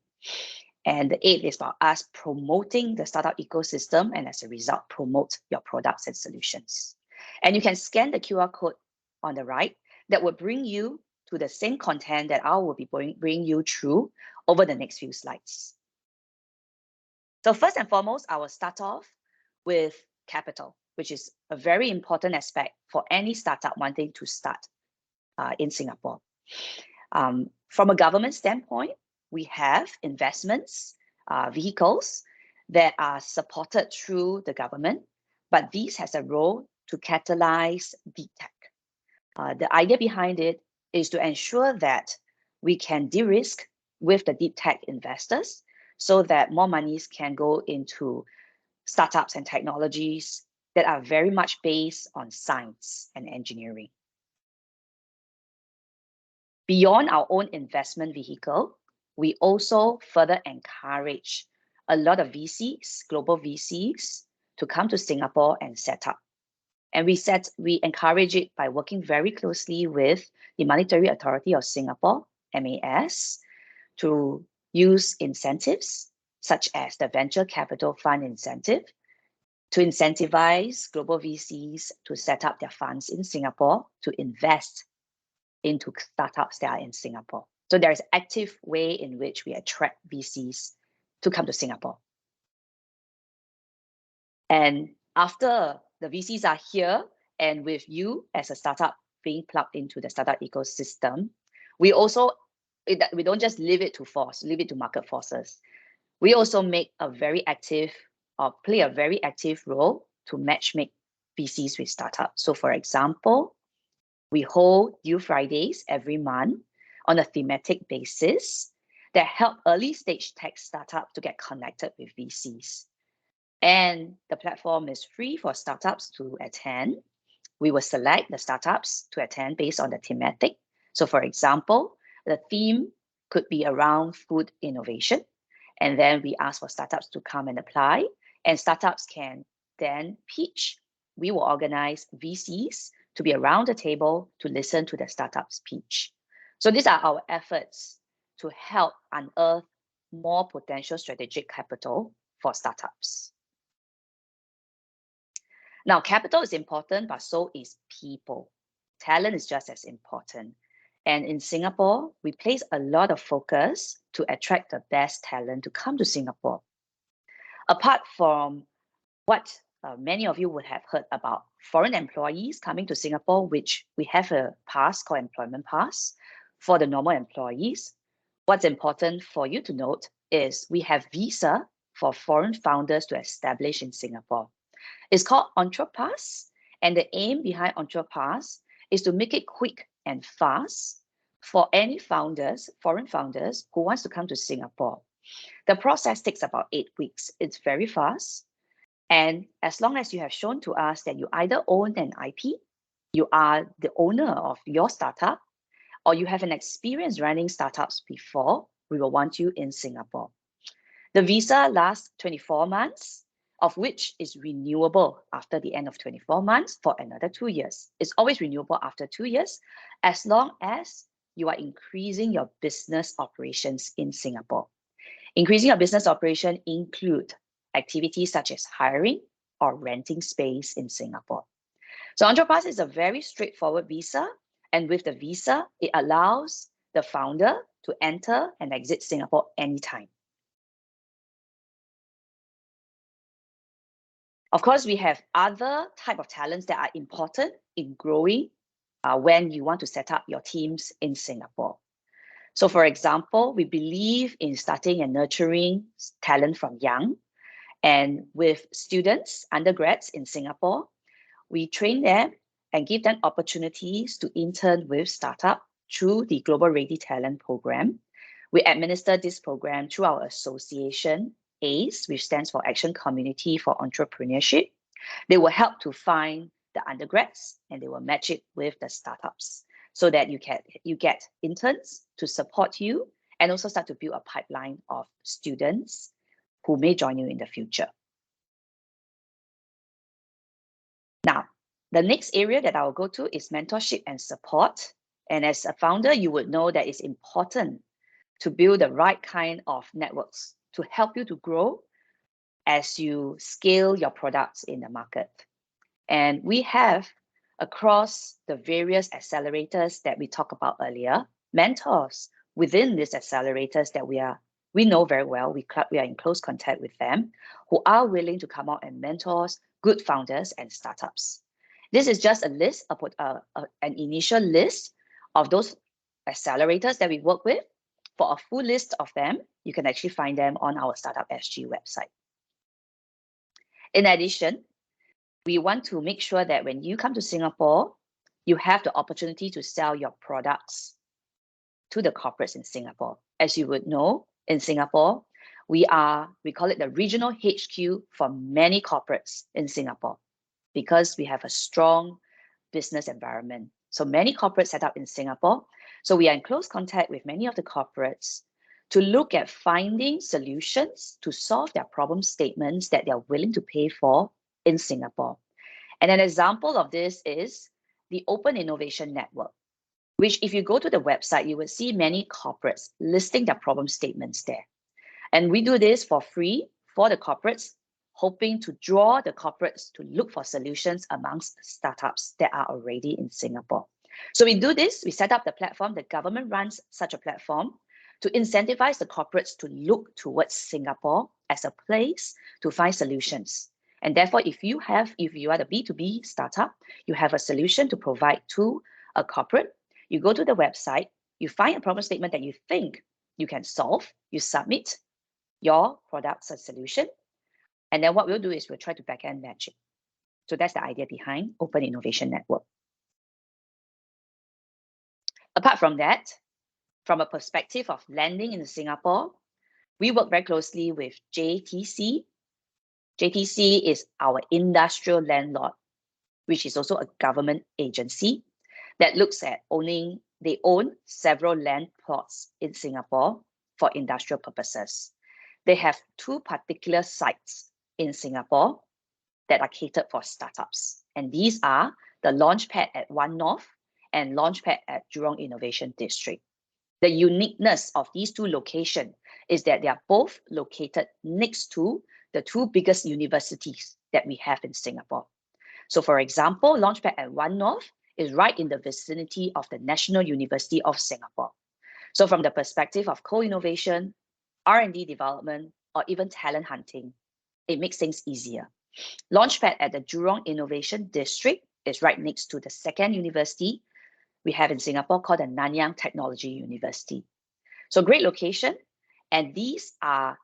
Speaker 4: And the eighth is about us promoting the startup ecosystem and as a result, promote your products and solutions. And you can scan the QR code on the right that will bring you to the same content that I will be bringing you through over the next few slides. So first and foremost, I will start off with capital, which is a very important aspect for any startup wanting to start in Singapore. From a government standpoint, we have investments, vehicles that are supported through the government, but these has a role to catalyze deep tech. The idea behind it is to ensure that we can de-risk with the deep tech investors so that more monies can go into startups and technologies that are very much based on science and engineering. Beyond our own investment vehicle, we also further encourage a lot of VCs, global VCs, to come to Singapore and set up. And we encourage it by working very closely with the Monetary Authority of Singapore, MAS, to use incentives such as the Venture Capital Fund incentive to incentivize global VCs to set up their funds in Singapore to invest into startups that are in Singapore. So there is an active way in which we attract VCs to come to Singapore. And after the VCs are here, and with you as a startup being plugged into the startup ecosystem, we don't just leave it to market forces. We also make a very active or play a very active role to matchmake VCs with startups. So for example, we hold Deal Fridays every month on a thematic basis that help early stage tech startups to get connected with VCs. And the platform is free for startups to attend. We will select the startups to attend based on the thematic. So for example, the theme could be around food innovation. And then we ask for startups to come and apply. And startups can then pitch. We will organize VCs to be around the table to listen to the startup's pitch. So these are our efforts to help unearth more potential strategic capital for startups. Now, capital is important, but so is people. Talent is just as important. And in Singapore, we place a lot of focus to attract the best talent to come to Singapore. Apart from what many of you would have heard about foreign employees coming to Singapore, which we have a pass called employment pass for the normal employees, what's important for you to note is we have visa for foreign founders to establish in Singapore. It's called EntrePass, and the aim behind EntrePass is to make it quick and fast for any founders, foreign founders, who wants to come to Singapore. The process takes about 8 weeks. It's very fast. And as long as you have shown to us that you either own an IP, you are the owner of your startup, or you have an experience running startups before, we will want you in Singapore. The visa lasts 24 months, of which is renewable after the end of 24 months for another 2 years. It's always renewable after 2 years, as long as you are increasing your business operations in Singapore. Increasing your business operation include activities such as hiring or renting space in Singapore. So EntrePass is a very straightforward visa, and with the visa, it allows the founder to enter and exit Singapore anytime. Of course, we have other type of talents that are important in growing when you want to set up your teams in Singapore. So for example, we believe in starting and nurturing talent from young. And with students, undergrads in Singapore, we train them and give them opportunities to intern with startup through the Global Ready Talent Program. We administer this program through our association, ACE, which stands for Action Community for Entrepreneurship. They will help to find the undergrads and they will match it with the startups so that you get interns to support you and also start to build a pipeline of students who may join you in the future. Now, the next area that I will go to is mentorship and support. And as a founder, you would know that it's important to build the right kind of networks to help you to grow as you scale your products in the market. And we have, across the various accelerators that we talked about earlier, mentors within these accelerators that we know very well, we are in close contact with them, who are willing to come out and mentor good founders and startups. This is just a list, an initial list of those accelerators that we work with. For a full list of them, you can actually find them on our Startup SG website. In addition, we want to make sure that when you come to Singapore, you have the opportunity to sell your products to the corporates in Singapore. As you would know, in Singapore, we call it the regional HQ for many corporates in Singapore because we have a strong business environment. So many corporates set up in Singapore. So we are in close contact with many of the corporates to look at finding solutions to solve their problem statements that they are willing to pay for in Singapore. And an example of this is the Open Innovation Network, which if you go to the website, you will see many corporates listing their problem statements there. And we do this for free for the corporates, hoping to draw the corporates to look for solutions amongst startups that are already in Singapore. So we do this, we set up the platform, the government runs such a platform to incentivize the corporates to look towards Singapore as a place to find solutions. And therefore, if you are the B2B startup, you have a solution to provide to a corporate, you go to the website, you find a problem statement that you think you can solve, you submit your products and solution, and then what we'll do is we'll try to back-end match it. So that's the idea behind Open Innovation Network. Apart from that, from a perspective of lending in Singapore, we work very closely with JTC. JTC is our industrial landlord, which is also a government agency that looks at they own several land plots in Singapore for industrial purposes. They have 2 particular sites in Singapore that are catered for startups. And these are the Launchpad at One North and Launchpad at Jurong Innovation District. The uniqueness of these two locations is that they are both located next to the two biggest universities that we have in Singapore. So for example, Launchpad at One North is right in the vicinity of the National University of Singapore. So from the perspective of co-innovation, R&D development, or even talent hunting, it makes things easier. Launchpad at the Jurong Innovation District is right next to the second university we have in Singapore called the Nanyang Technology University. So great location, and these are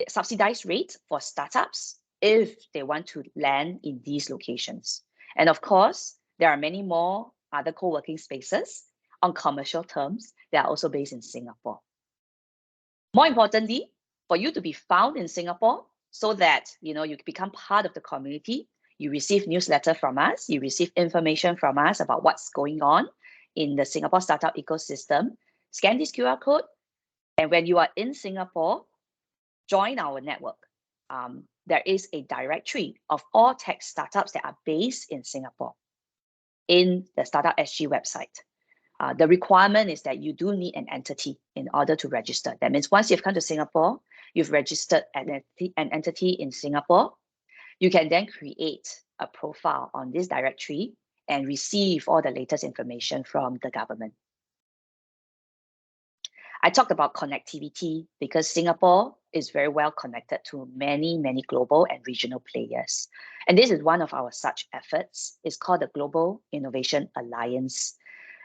Speaker 4: subsidized rates for startups if they want to land in these locations. And of course, there are many more other co-working spaces on commercial terms that are also based in Singapore. More importantly, for you to be found in Singapore so that you become part of the community, you receive newsletter from us, you receive information from us about what's going on in the Singapore startup ecosystem. Scan this QR code, and when you are in Singapore, join our network. There is a directory of all tech startups that are based in Singapore in the Startup SG website. The requirement is that you do need an entity in order to register. That means once you've come to Singapore, you've registered an entity in Singapore, you can then create a profile on this directory and receive all the latest information from the government. I talked about connectivity because Singapore is very well connected to many, many global and regional players. And this is one of our such efforts. It's called the Global Innovation Alliance.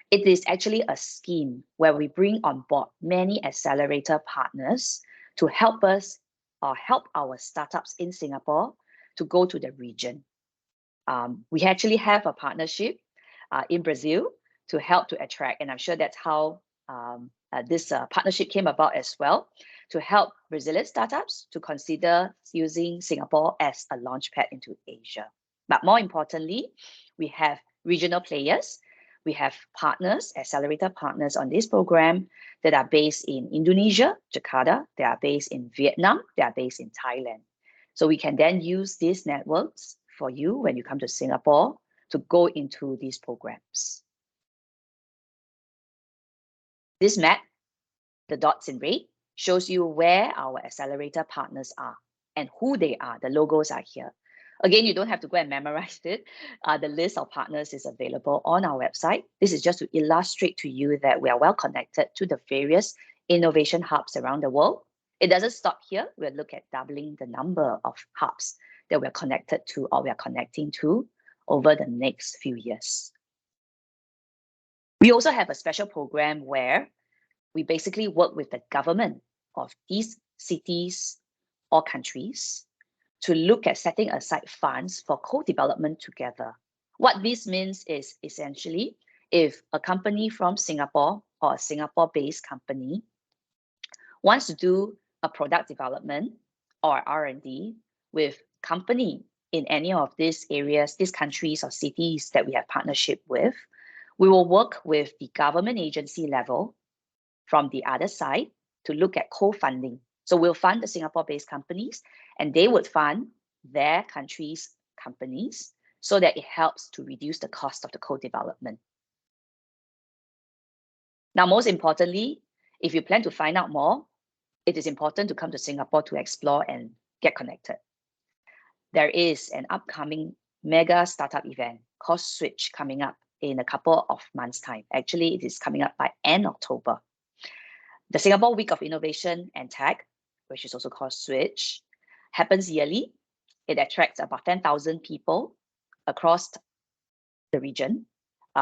Speaker 4: It is actually a scheme where we bring on board many accelerator partners to help us or help our startups in Singapore to go to the region. We actually have a partnership in Brazil to help to attract, and I'm sure that's how this partnership came about as well, to help Brazilian startups to consider using Singapore as a launchpad into Asia. But more importantly, we have regional players. We have partners, accelerator partners on this program that are based in Indonesia, Jakarta, they are based in Vietnam, they are based in Thailand. So we can then use these networks for you when you come to Singapore to go into these programs. This map, the dots in red, shows you where our accelerator partners are and who they are. The logos are here. Again, you don't have to go and memorize it. The list of partners is available on our website. This is just to illustrate to you that we are well connected to the various innovation hubs around the world. It doesn't stop here. We'll look at doubling the number of hubs that we're connected to or we are connecting to over the next few years. We also have a special program where we basically work with the government of these cities or countries to look at setting aside funds for co-development together. What this means is essentially if a company from Singapore or a Singapore-based company wants to do a product development or R&D with company in any of these areas, these countries or cities that we have partnership with, we will work with the government agency level from the other side to look at co-funding. So we'll fund the Singapore-based companies and they would fund their country's companies so that it helps to reduce the cost of the co-development. Now, most importantly, if you plan to find out more, it is important to come to Singapore to explore and get connected. There is an upcoming mega startup event called Switch coming up in a couple of months' time. Actually, it is coming up by end October. The Singapore Week of Innovation and Tech, which is also called Switch, happens yearly. It attracts about 10,000 people across the region.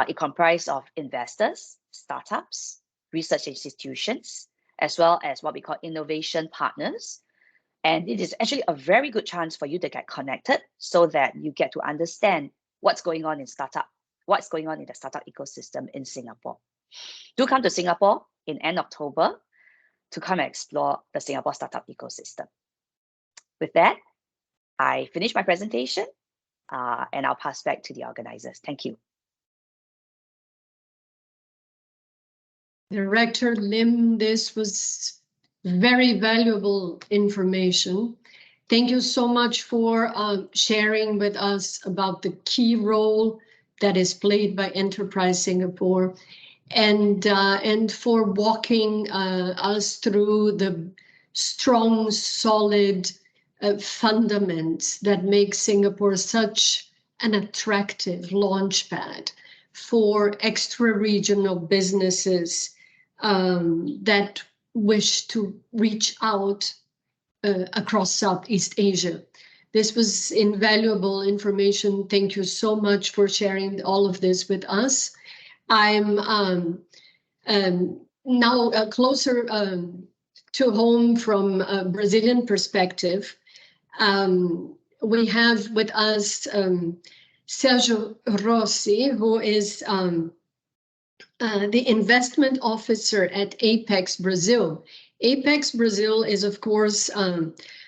Speaker 4: It comprises of investors, startups, research institutions, as well as what we call innovation partners. And it is actually a very good chance for you to get connected so that you get to understand what's going on in startup, what's going on in the startup ecosystem in Singapore. Do come to Singapore in end October to come and explore the Singapore startup ecosystem. With that, I finish my presentation and I'll pass back to the organizers. Thank you.
Speaker 1: Director Lim, this was very valuable information. Thank you so much for sharing with us about the key role that is played by Enterprise Singapore, and for walking us through the strong, solid fundaments that make Singapore such an attractive launchpad for extra-regional businesses that wish to reach out across Southeast Asia. This was invaluable information. Thank you so much for sharing all of this with us. I'm now closer to home from a Brazilian perspective. We have with us Sergio Rossi, who is the investment officer at Apex Brazil. Apex Brazil is, of course,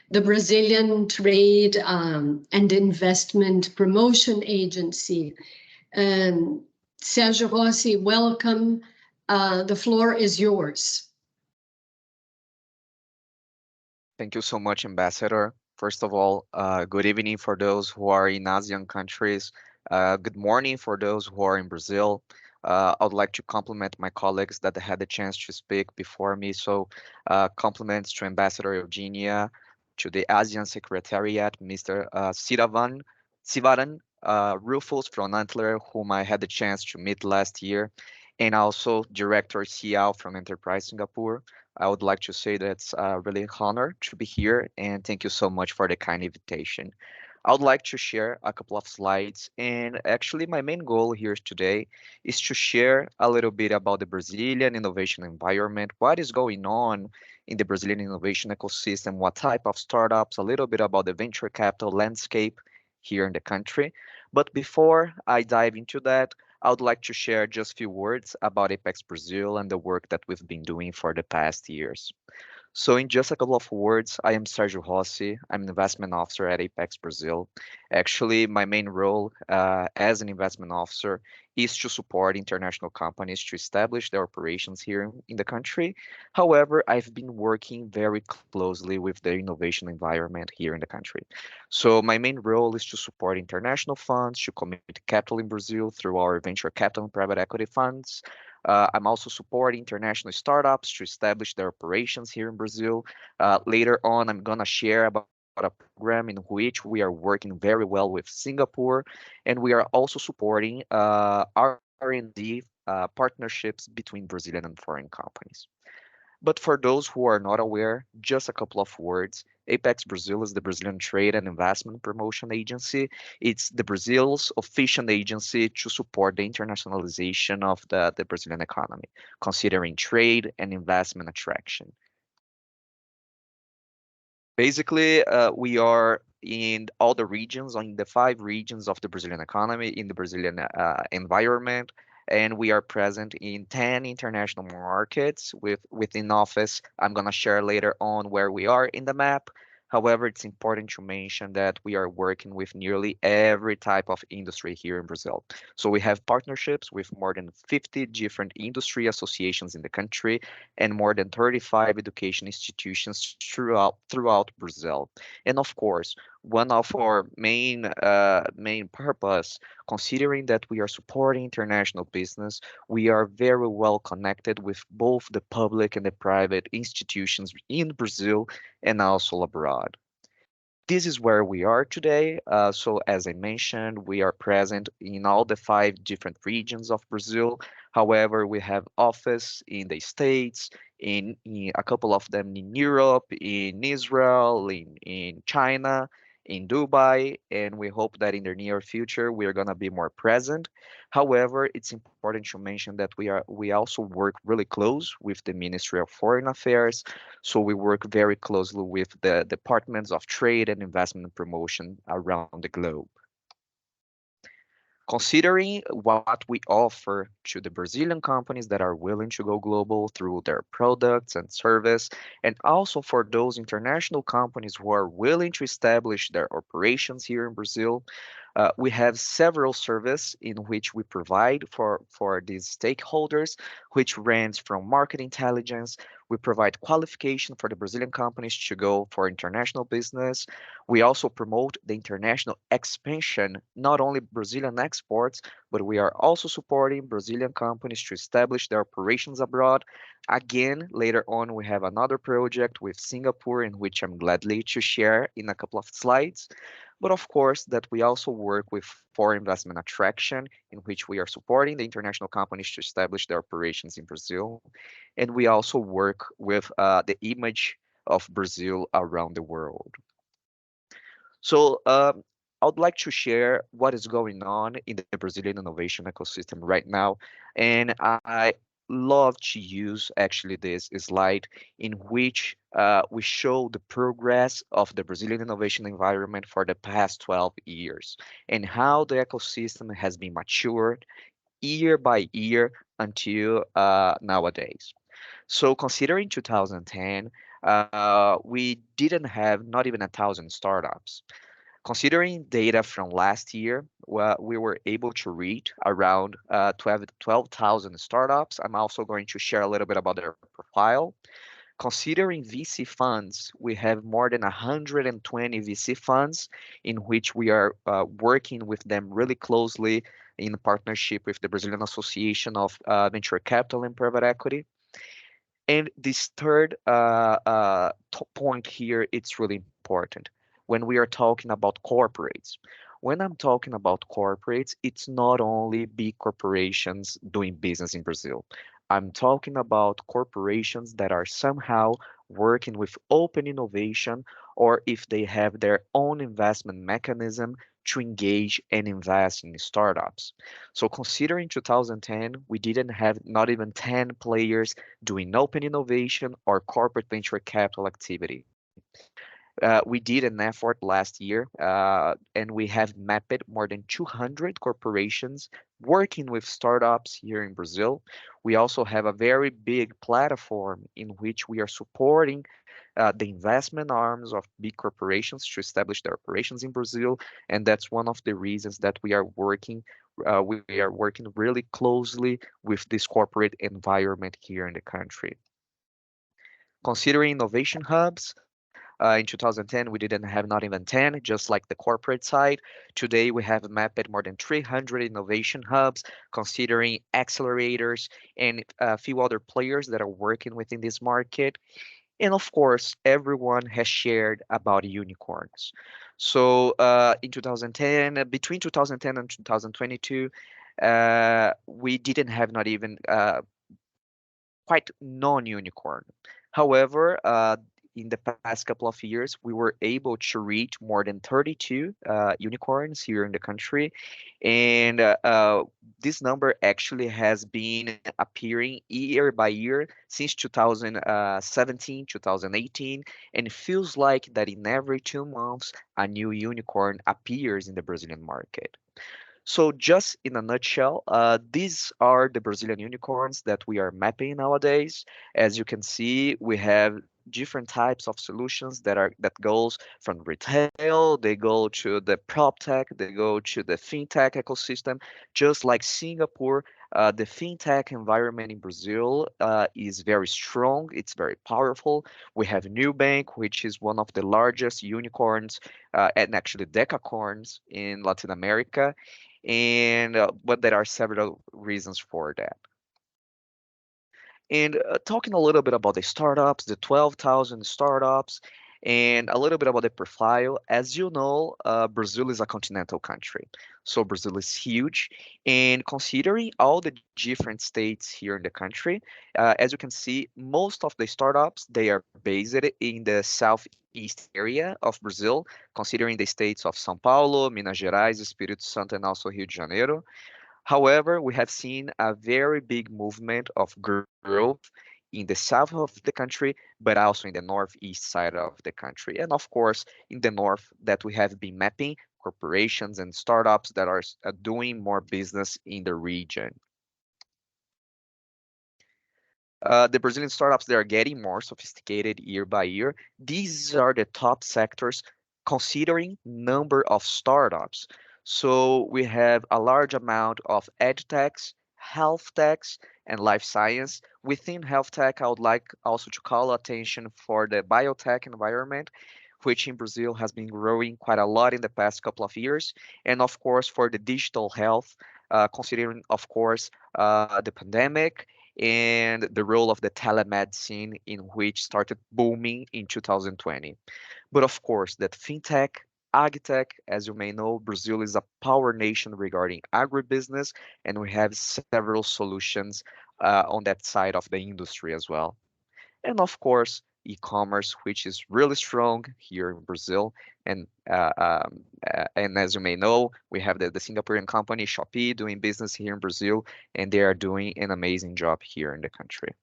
Speaker 1: the Brazilian trade and investment promotion agency. Sergio Rossi, welcome. The floor is yours.
Speaker 5: Thank you so much, Ambassador. First of all, good evening for those who are in ASEAN countries. Good morning for those who are in Brazil. I would like to compliment my colleagues that had the chance to speak before me. So compliments to Ambassador Eugenia, to the ASEAN Secretariat, Mr. Sivaran Rufus from Antler, whom I had the chance to meet last year, and also Director Xiao from Enterprise Singapore. I would like to say that it's really an honor to be here, and thank you so much for the kind invitation. I would like to share a couple of slides, and actually my main goal here today is to share a little bit about the Brazilian innovation environment, what is going on in the Brazilian innovation ecosystem, what type of startups, a little bit about the venture capital landscape here in the country. But before I dive into that, I would like to share just a few words about Apex Brazil and the work that we've been doing for the past years. So in just a couple of words, I am Sergio Rossi. I'm an investment officer at Apex Brazil. Actually, my main role as an investment officer is to support international companies to establish their operations here in the country. However, I've been working very closely with the innovation environment here in the country. So my main role is to support international funds to commit capital in Brazil through our venture capital and private equity funds. I'm also supporting international startups to establish their operations here in Brazil. Later on, I'm going to share about a program in which we are working very well with Singapore, and we are also supporting R&D partnerships between Brazilian and foreign companies. But for those who are not aware, just a couple of words. Apex Brazil is the Brazilian Trade and Investment Promotion Agency. It's the Brazil's official agency to support the internationalization of the Brazilian economy, considering trade and investment attraction. Basically, we are in all the regions, on the 5 regions of the Brazilian economy, in the Brazilian environment, and we are present in 10 international markets within office. I'm going to share later on where we are in the map. However, it's important to mention that we are working with nearly every type of industry here in Brazil. So we have partnerships with more than 50 different industry associations in the country and more than 35 education institutions throughout Brazil. And of course, one of our main purpose, considering that we are supporting international business, we are very well connected with both the public and the private institutions in Brazil and also abroad. This is where we are today. So as I mentioned, we are present in all the 5 different regions of Brazil. However, we have office in the States, in a couple of them in Europe, in Israel, in China, in Dubai, and we hope that in the near future we are going to be more present. However, it's important to mention that we also work really close with the Ministry of Foreign Affairs, so we work very closely with the departments of trade and investment promotion around the globe. Considering what we offer to the Brazilian companies that are willing to go global through their products and service, and also for those international companies who are willing to establish their operations here in Brazil, We have several services in which we provide for these stakeholders, which range from market intelligence. We provide qualification for the Brazilian companies to go for international business. We also promote the international expansion, not only Brazilian exports, but we are also supporting Brazilian companies to establish their operations abroad. Again, later on, we have another project with Singapore, in which I'm gladly to share in a couple of slides. But of course, that we also work with foreign investment attraction, in which we are supporting the international companies to establish their operations in Brazil. And we also work with the image of Brazil around the world. So I would like to share what is going on in the Brazilian innovation ecosystem right now. And I love to use actually this slide in which we show the progress of the Brazilian innovation environment for the past 12 years and how the ecosystem has been matured year by year until nowadays. So considering 2010, we didn't have not even 1,000 startups. Considering data from last year, we were able to reach around 12,000 startups. I'm also going to share a little bit about their profile. Considering VC funds, we have more than 120 VC funds in which we are working with them really closely in partnership with the Brazilian Association of Venture Capital and Private Equity. And this third point here, it's really important when we are talking about corporates. When I'm talking about corporates, it's not only big corporations doing business in Brazil. I'm talking about corporations that are somehow working with open innovation, or if they have their own investment mechanism to engage and invest in startups. So considering 2010, we didn't have not even 10 players doing open innovation or corporate venture capital activity. We did an effort last year, and we have mapped more than 200 corporations working with startups here in Brazil. We also have a very big platform in which we are supporting the investment arms of big corporations to establish their operations in Brazil, and that's one of the reasons that we are working. We are working really closely with this corporate environment here in the country. Considering innovation hubs, in 2010, we didn't have not even 10, just like the corporate side. Today, we have mapped more than 300 innovation hubs, considering accelerators and a few other players that are working within this market. And of course, everyone has shared about unicorns. So in 2010, between 2010 and 2022, we didn't have not even quite non-unicorn. However, in the past couple of years, we were able to reach more than 32 unicorns here in the country. And this number actually has been appearing year by year since 2017, 2018, and it feels like that in every 2 months, a new unicorn appears in the Brazilian market. So just in a nutshell, these are the Brazilian unicorns that we are mapping nowadays. As you can see, we have different types of solutions that goes from retail, they go to the prop tech, they go to the fintech ecosystem. Just like Singapore, the fintech environment in Brazil is very strong. It's very powerful. We have Nubank, which is one of the largest unicorns and actually decacorns in Latin America. And but there are several reasons for that. And talking a little bit about the startups, the 12,000 startups, and a little bit about the profile. As you know, Brazil is a continental country. So Brazil is huge. And considering all the different states here in the country, as you can see, most of the startups, they are based in the southeast area of Brazil, considering the states of São Paulo, Minas Gerais, Espírito Santo, and also Rio de Janeiro. However, we have seen a very big movement of growth in the south of the country, but also in the northeast side of the country. And of course, in the north, that we have been mapping corporations and startups that are doing more business in the region. The Brazilian startups, they are getting more sophisticated year by year. These are the top sectors considering number of startups. So we have a large amount of edtechs, health techs, and life science. Within health tech, I would like also to call attention for the biotech environment, which in Brazil has been growing quite a lot in the past couple of years. And of course, for the digital health, considering, of course, the pandemic and the role of the telemedicine in which started booming in 2020. But of course, that fintech, agtech, as you may know, Brazil is a power nation regarding agribusiness, and we have several solutions on that side of the industry as well. And of course, e-commerce, which is really strong here in Brazil. And as you may know, we have the Singaporean company Shopee doing business here in Brazil, and they are doing an amazing job here in the country.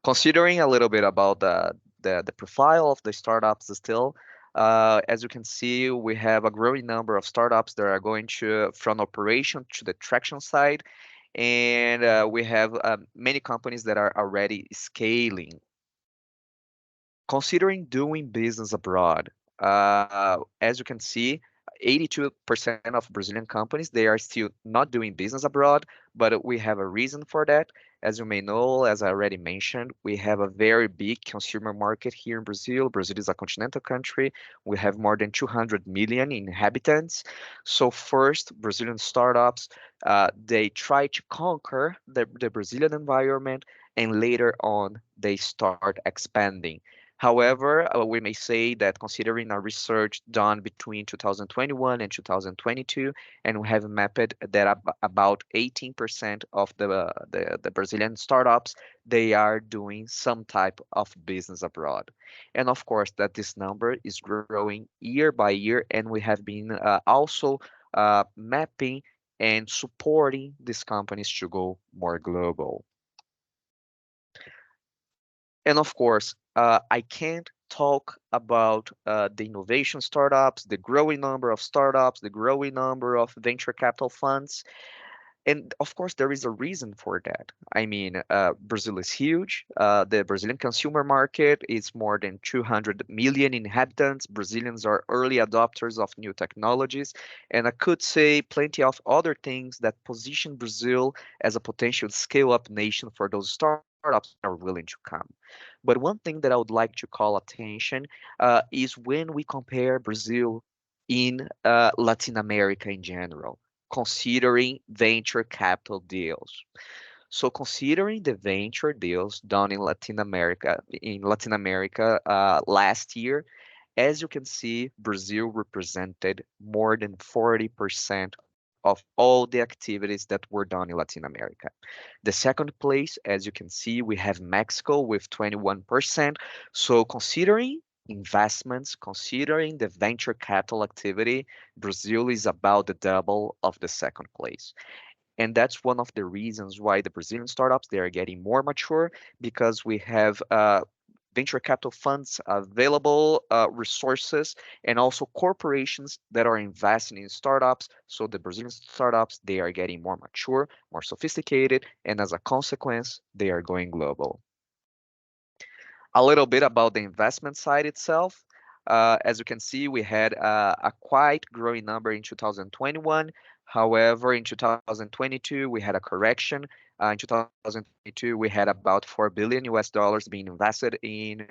Speaker 5: Considering a little bit about the profile of the startups still, as you can see, we have a growing number of startups that are going to from operation to the traction side, and we have many companies that are already scaling. Considering doing business abroad, as you can see, 82% of Brazilian companies, they are still not doing business abroad, but we have a reason for that. As you may know, as I already mentioned, we have a very big consumer market here in Brazil. Brazil is a continental country. We have more than 200 million inhabitants. So first, Brazilian startups, they try to conquer the Brazilian environment, and later on, they start expanding. However, we may say that considering a research done between 2021 and 2022, and we have mapped that about 18% of the Brazilian startups, they are doing some type of business abroad. And of course, that this number is growing year by year, and we have been also mapping and supporting these companies to go more global. And of course, I can't talk about the innovation startups, the growing number of startups, the growing number of venture capital funds. And of course, there is a reason for that. I mean, Brazil is huge. The Brazilian consumer market is more than 200 million inhabitants. Brazilians are early adopters of new technologies. And I could say plenty of other things that position Brazil as a potential scale up nation for those startups that are willing to come. But one thing that I would like to call attention is when we compare Brazil in Latin America in general, considering venture capital deals. So considering the venture deals done in Latin America last year, as you can see, Brazil represented more than 40% of all the activities that were done in Latin America. The second place, as you can see, we have Mexico with 21%. So considering investments, considering the venture capital activity, Brazil is about the double of the second place. And that's one of the reasons why the Brazilian startups, they are getting more mature, because we have venture capital funds available, resources, and also corporations that are investing in startups. So the Brazilian startups, they are getting more mature, more sophisticated, and as a consequence, they are going global. A little bit about the investment side itself. As you can see, we had a quite growing number in 2021. However, in 2022, we had a correction. In 2022, we had about 4 billion US dollars being invested in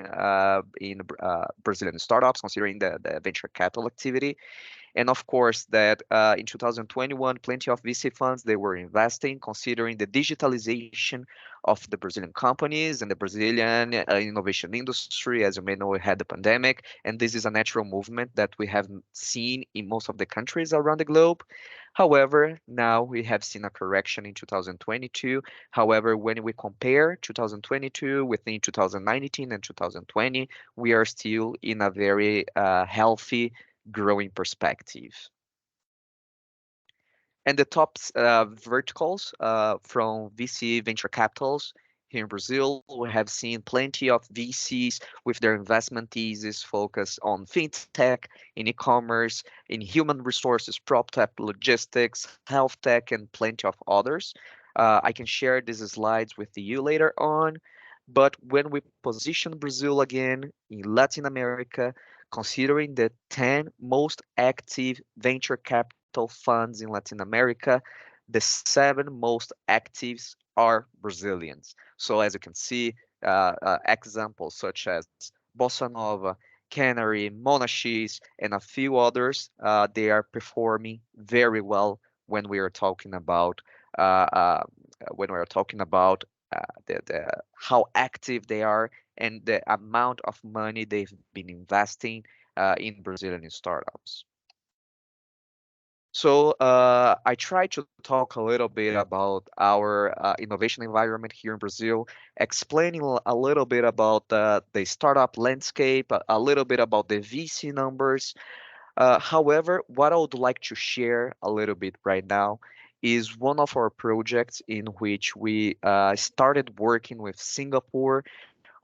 Speaker 5: Brazilian startups, considering the venture capital activity. And of course, that in 2021, plenty of VC funds, they were investing, considering the digitalization of the Brazilian companies and the Brazilian innovation industry. As you may know, we had the pandemic, and this is a natural movement that we have seen in most of the countries around the globe. However, now we have seen a correction in 2022. However, when we compare 2022 within 2019 and 2020, we are still in a very healthy growing perspective. And the top verticals from VC venture capitals here in Brazil, we have seen plenty of VCs with their investment thesis focused on fintech, in e-commerce, in human resources, prop tech, logistics, health tech, and plenty of others. I can share these slides with you later on. But when we position Brazil again in Latin America, considering the 10 most active venture capital funds in Latin America, the 7 most actives are Brazilians. So as you can see, examples such as Bossa Nova, Canary, Monachis, and a few others, they are performing very well when we are talking about uh, uh, the how active they are and the amount of money they've been investing in Brazilian startups. So I try to talk a little bit about our innovation environment here in Brazil, explaining a little bit about the startup landscape, a little bit about the VC numbers. However, what I would like to share a little bit right now is one of our projects in which we started working with Singapore.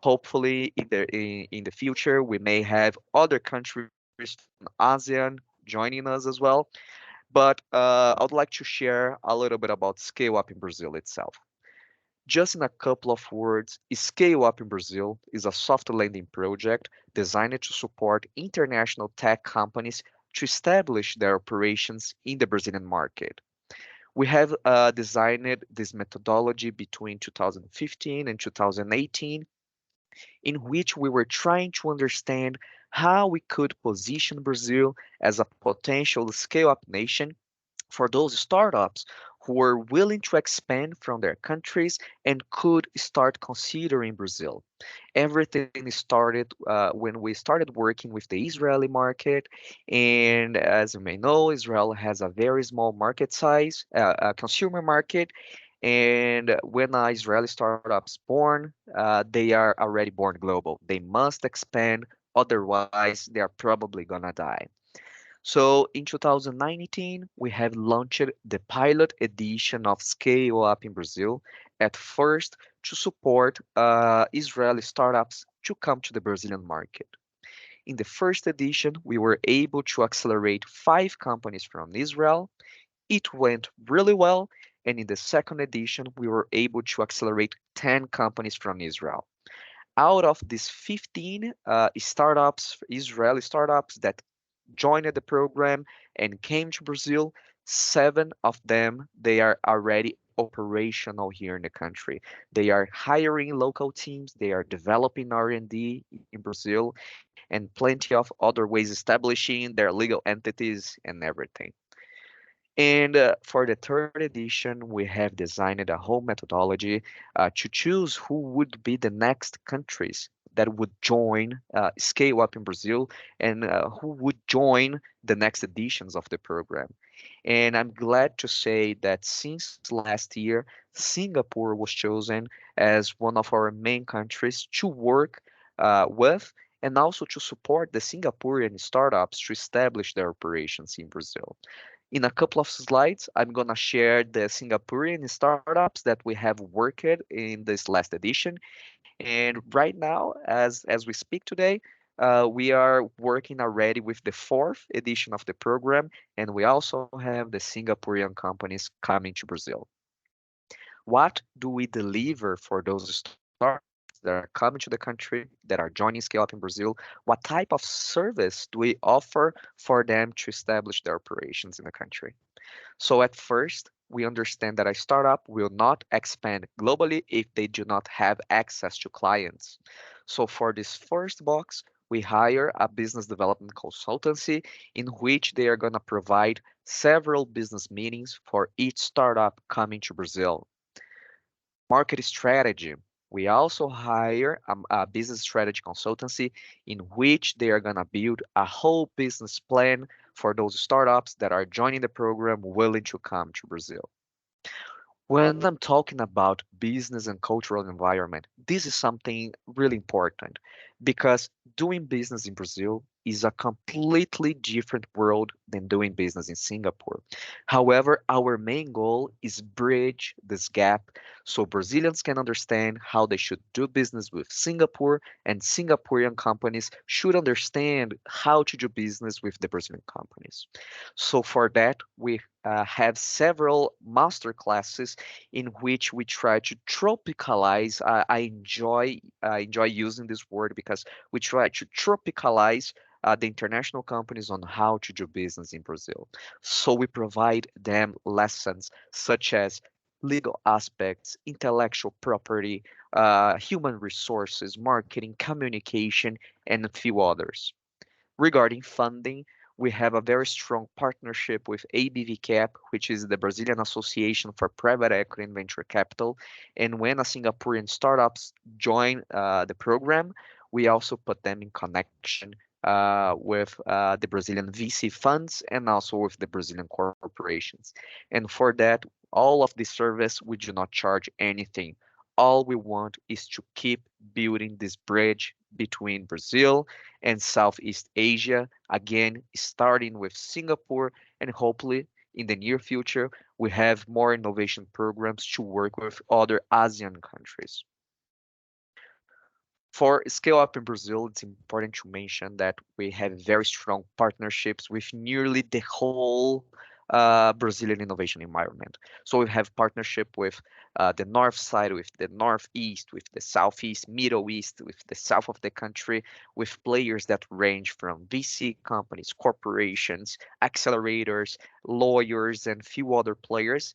Speaker 5: Hopefully, in the future, we may have other countries from ASEAN joining us as well. But I would like to share a little bit about Scale Up in Brazil itself. Just in a couple of words, Scale Up in Brazil is a soft lending project designed to support international tech companies to establish their operations in the Brazilian market. We have designed this methodology between 2015 and 2018, in which we were trying to understand how we could position Brazil as a potential scale up nation for those startups who were willing to expand from their countries and could start considering Brazil. Everything started when we started working with the Israeli market. And as you may know, Israel has a very small market size, consumer market. And when Israeli startups born, they are already born global. They must expand, otherwise they are probably gonna die. So in 2019, we have launched the pilot edition of Scale Up in Brazil, at first to support Israeli startups to come to the Brazilian market. In the first edition, we were able to accelerate 5 companies from Israel. It went really well. And in the second edition, we were able to accelerate 10 companies from Israel. Out of these 15 startups, Israeli startups that joined the program and came to Brazil, 7 of them they are already operational here in the country. They are hiring local teams, they are developing R&D in Brazil, and plenty of other ways establishing their legal entities and everything. And for the third edition, we have designed a whole methodology to choose who would be the next countries that would join Scale Up in Brazil and who would join the next editions of the program. And I'm glad to say that since last year, Singapore was chosen as one of our main countries to work with and also to support the Singaporean startups to establish their operations in Brazil. In a couple of slides, I'm going to share the Singaporean startups that we have worked in this last edition. And right now, as we speak today, we are working already with the fourth edition of the program, and we also have the Singaporean companies coming to Brazil. What do we deliver for those startups that are coming to the country, that are joining Scale Up in Brazil? What type of service do we offer for them to establish their operations in the country? So at first, we understand that a startup will not expand globally if they do not have access to clients. So for this first box, we hire a business development consultancy in which they are going to provide several business meetings for each startup coming to Brazil. Market strategy. We also hire a business strategy consultancy in which they are going to build a whole business plan for those startups that are joining the program willing to come to Brazil. When I'm talking about business and cultural environment, this is something really important because doing business in Brazil is a completely different world than doing business in Singapore. However, our main goal is bridge this gap so Brazilians can understand how they should do business with Singapore and Singaporean companies should understand how to do business with the Brazilian companies. So for that, we have several master classes in which we try to tropicalize. I enjoy using this word because we try to tropicalize the international companies on how to do business in Brazil. So we provide them lessons such as legal aspects, intellectual property, human resources, marketing, communication, and a few others. Regarding funding, we have a very strong partnership with ABVCAP, which is the Brazilian Association for Private Equity and Venture Capital. And when a Singaporean startups join the program, we also put them in connection with the Brazilian VC funds and also with the Brazilian corporations. And for that, all of the service, we do not charge anything. All we want is to keep building this bridge between Brazil and Southeast Asia, again, starting with Singapore, and hopefully in the near future, we have more innovation programs to work with other ASEAN countries. For scale up in Brazil, it's important to mention that we have very strong partnerships with nearly the whole Brazilian innovation environment. So we have partnership with the north side, with the northeast, with the southeast, middle east, with the south of the country, with players that range from VC companies, corporations, accelerators, lawyers, and few other players.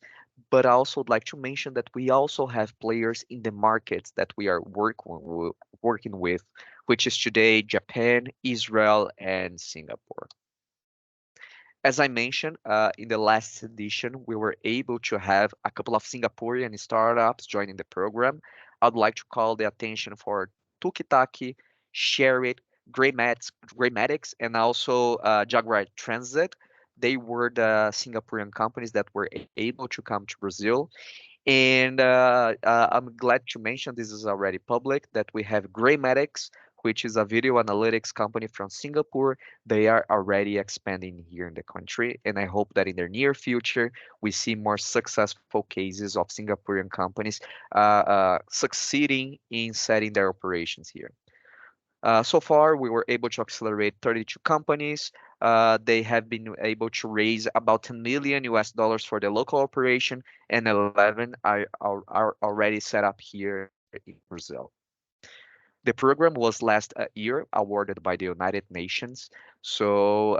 Speaker 5: But I also would like to mention that we also have players in the markets that we are working with, which is today Japan, Israel, and Singapore. As I mentioned, in the last edition, we were able to have a couple of Singaporean startups joining the program. I'd like to call the attention for Tukitaki, Sharit, Graymatics, and also Jaguar Transit. They were the Singaporean companies that were able to come to Brazil. And I'm glad to mention this is already public that we have Graymatics, which is a video analytics company from Singapore. They are already expanding here in the country, and I hope that in the near future we see more successful cases of Singaporean companies succeeding in setting their operations here. So far, we were able to accelerate 32 companies. They have been able to raise about 10 million US dollars for the local operation, and 11 are already set up here in Brazil. The program was last year awarded by the United Nations. So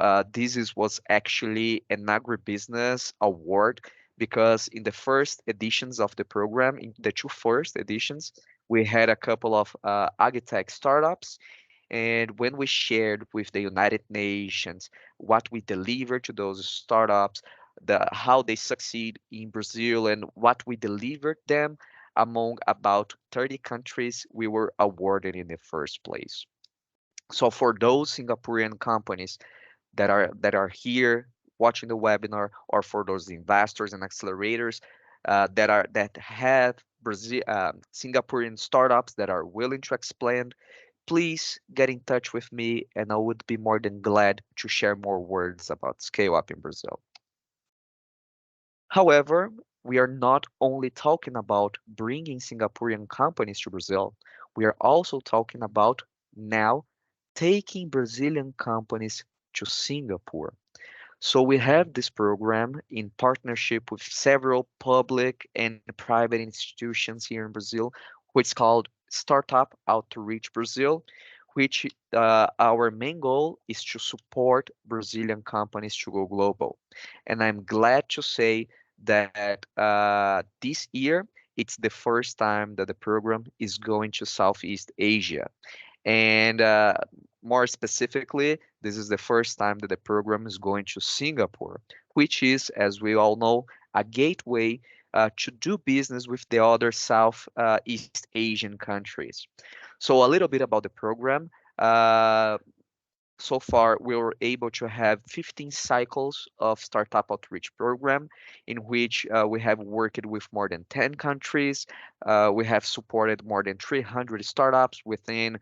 Speaker 5: was actually an agribusiness award because in the first editions of the program, in the two first editions, we had a couple of agritech startups. And when we shared with the United Nations what we delivered to those startups, how they succeed in Brazil, and what we delivered them among about 30 countries, we were awarded in the first place. So for those Singaporean companies that are here watching the webinar, or for those investors and accelerators that have Brazil, Singaporean startups that are willing to expand, please get in touch with me, and I would be more than glad to share more words about scale up in Brazil. However, we are not only talking about bringing Singaporean companies to Brazil, we are also talking about now taking Brazilian companies to Singapore. So we have this program in partnership with several public and private institutions here in Brazil, which is called Startup Outreach Brazil, which our main goal is to support Brazilian companies to go global. And I'm glad to say that this year, it's the first time that the program is going to Southeast Asia. And more specifically, this is the first time that the program is going to Singapore, which is, as we all know, a gateway to do business with the other Southeast Asian countries. So a little bit about the program. So far, we were able to have 15 cycles of startup outreach program in which we have worked with more than 10 countries. We have supported more than 300 startups within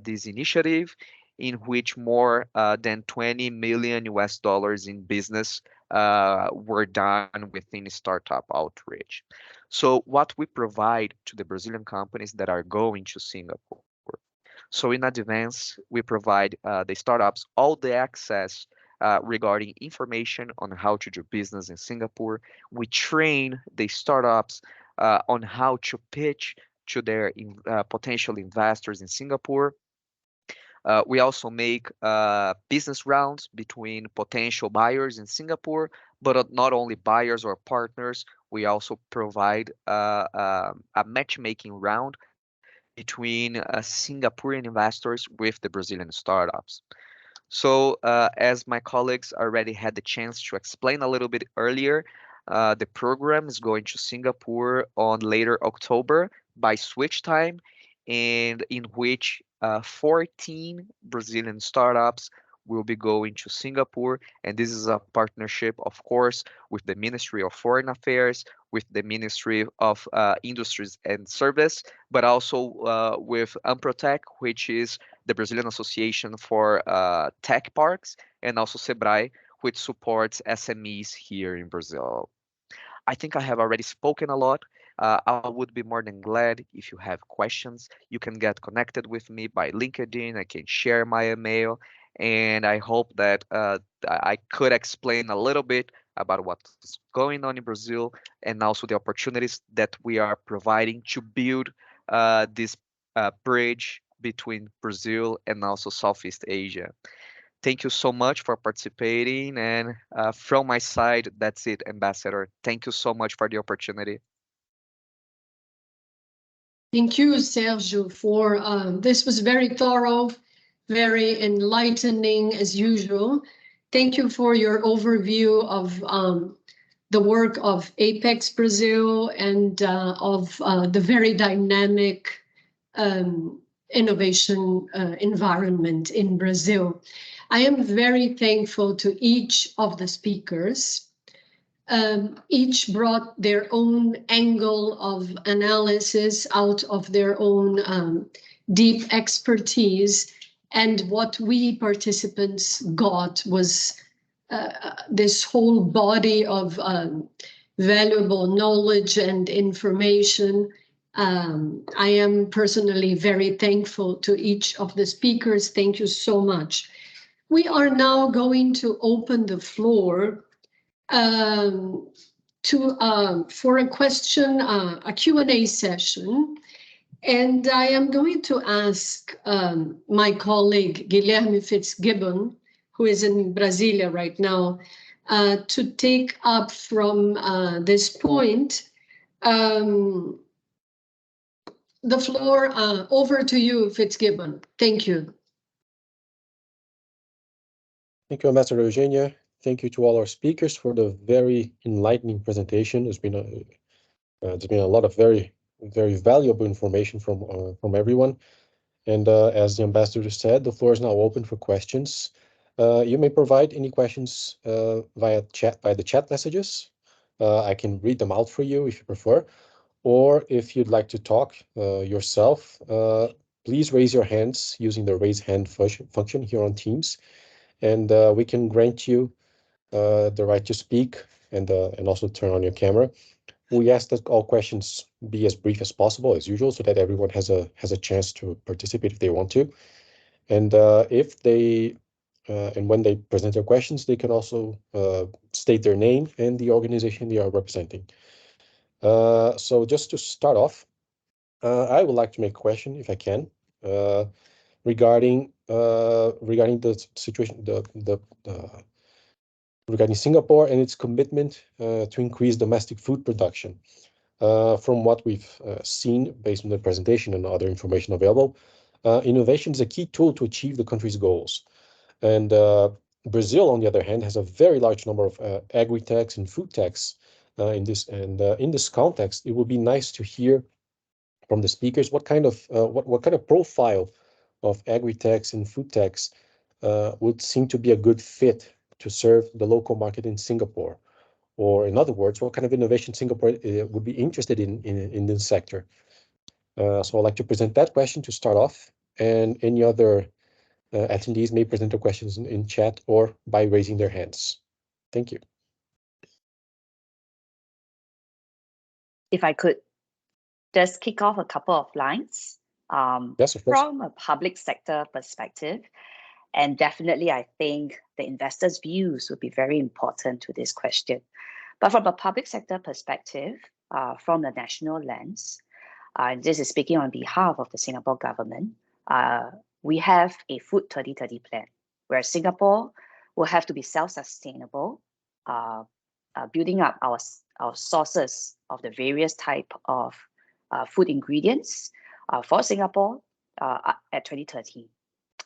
Speaker 5: this initiative, in which more than 20 million US dollars in business were done within startup outreach. So what we provide to the Brazilian companies that are going to Singapore. So in advance, we provide the startups all the access regarding information on how to do business in Singapore. We train the startups on how to pitch to their potential investors in Singapore. We also make business rounds between potential buyers in Singapore, but not only buyers or partners. We also provide a matchmaking round between Singaporean investors with the Brazilian startups. So, as my colleagues already had the chance to explain a little bit earlier, the program is going to Singapore on later October by switch time, and in which 14 Brazilian startups will be going to Singapore. And this is a partnership, of course, with the Ministry of Foreign Affairs, with the Ministry of Industries and Service, but also with Amprotec, which is the Brazilian Association for Tech Parks, and also SEBRAE, which supports SMEs here in Brazil. I think I have already spoken a lot. I would be more than glad if you have questions. You can get connected with me by LinkedIn. I can share my email, and I hope that I could explain a little bit about what's going on in Brazil and also the opportunities that we are providing to build this bridge between Brazil and also Southeast Asia. Thank you so much for participating. And from my side, that's it, Ambassador. Thank you so much for the opportunity.
Speaker 1: Thank you, Sergio, for this was very thorough, very enlightening as usual. Thank you for your overview of the work of Apex Brazil and of the very dynamic innovation environment in Brazil. I am very thankful to each of the speakers. Each brought their own angle of analysis out of their own deep expertise. And what we participants got was this whole body of valuable knowledge and information. I am personally very thankful to each of the speakers. Thank you so much. We are now going to open the floor for a question, a Q&A session. And I am going to ask my colleague, Guilherme Fitzgibbon, who is in Brasilia right now, to take up from this point. The floor over to you, Fitzgibbon. Thank you.
Speaker 6: Thank you, Ambassador Eugenia. Thank you to all our speakers for the very enlightening presentation. There's been a lot of very valuable information from everyone. And as the ambassador said, the floor is now open for questions. You may provide any questions via the chat messages. I can read them out for you if you prefer, or if you'd like to talk yourself, please raise your hands using the raise hand function here on Teams, and we can grant you the right to speak and also turn on your camera. We ask that all questions be as brief as possible, as usual, so that everyone has a chance to participate if they want to. And when they present their questions, they can also state their name and the organization they are representing. So just to start off, I would like to make a question, if I can, regarding the situation, regarding Singapore and its commitment to increase domestic food production. From what we've seen based on the presentation and other information available, innovation is a key tool to achieve the country's goals. And Brazil, on the other hand, has a very large number of agri-techs and food techs in this context. It would be nice to hear from the speakers what kind of profile of agri-techs and food techs would seem to be a good fit to serve the local market in Singapore. Or in other words, what kind of innovation Singapore would be interested in this sector. So I'd like to present that question to start off, and any other attendees may present their questions in chat or by raising their hands. Thank you.
Speaker 4: If I could just kick off a couple of lines.
Speaker 6: Yes, of course.
Speaker 4: From a public sector perspective, and definitely I think the investors' views would be very important to this question. But from a public sector perspective, from the national lens, this is speaking on behalf of the Singapore government, we have a Food 2030 plan, where Singapore will have to be self-sustainable, building up our sources of the various type of food ingredients for Singapore at 2030.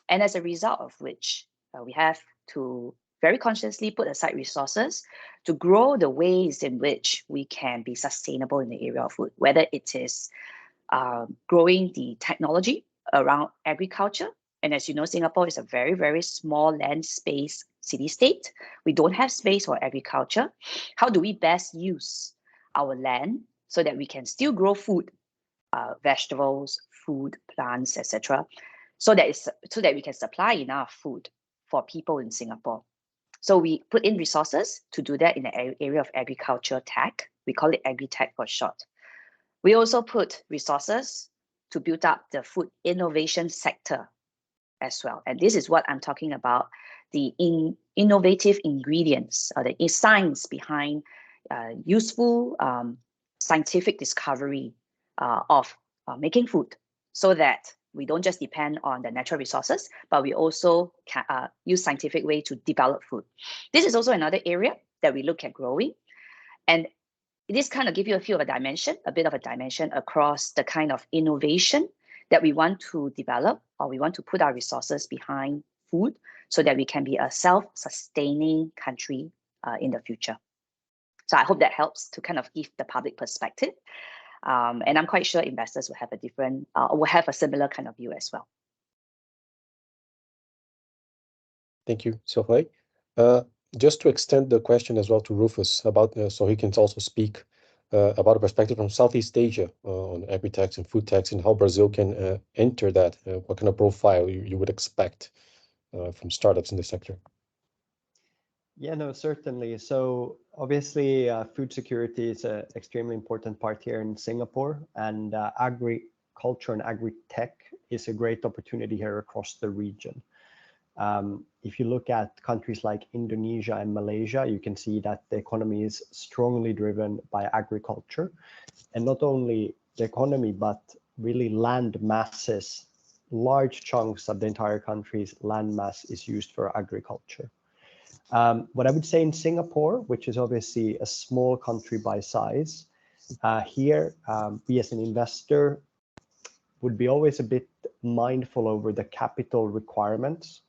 Speaker 4: And as a result of which, we have to very consciously put aside resources to grow the ways in which we can be sustainable in the area of food, whether it is growing the technology around agriculture. And as you know, Singapore is a very, very small land space city-state. We don't have space for agriculture. How do we best use our land so that we can still grow food, vegetables, food, plants, etc., so that we can supply enough food for people in Singapore? So we put in resources to do that in the area of agriculture tech. We call it agri-tech for short. We also put resources to build up the food innovation sector as well. And this is what I'm talking about, the innovative ingredients, or the science behind useful scientific discovery of making food, so that we don't just depend on the natural resources, but we also can use scientific way to develop food. This is also another area that we look at growing. And this kind of give you a bit of a dimension across the kind of innovation that we want to develop, or we want to put our resources behind food, so that we can be a self-sustaining country in the future. So I hope that helps to kind of give the public perspective. And I'm quite sure investors will have a similar kind of view as well.
Speaker 6: Thank you, Sohei. Just to extend the question as well to Rufus about, so he can also speak about a perspective from Southeast Asia on agri-techs and food techs, and how Brazil can enter that. What kind of profile you would expect from startups in the sector?
Speaker 3: Yeah, no, certainly. So obviously, food security is an extremely important part here in Singapore, and agriculture and agri-tech is a great opportunity here across the region. If you look at countries like Indonesia and Malaysia, you can see that the economy is strongly driven by agriculture, and not only the economy, but really land masses. Large chunks of the entire country's land mass is used for agriculture. What I would say in Singapore, which is obviously a small country by size, here we as an investor would be always a bit mindful over the capital requirements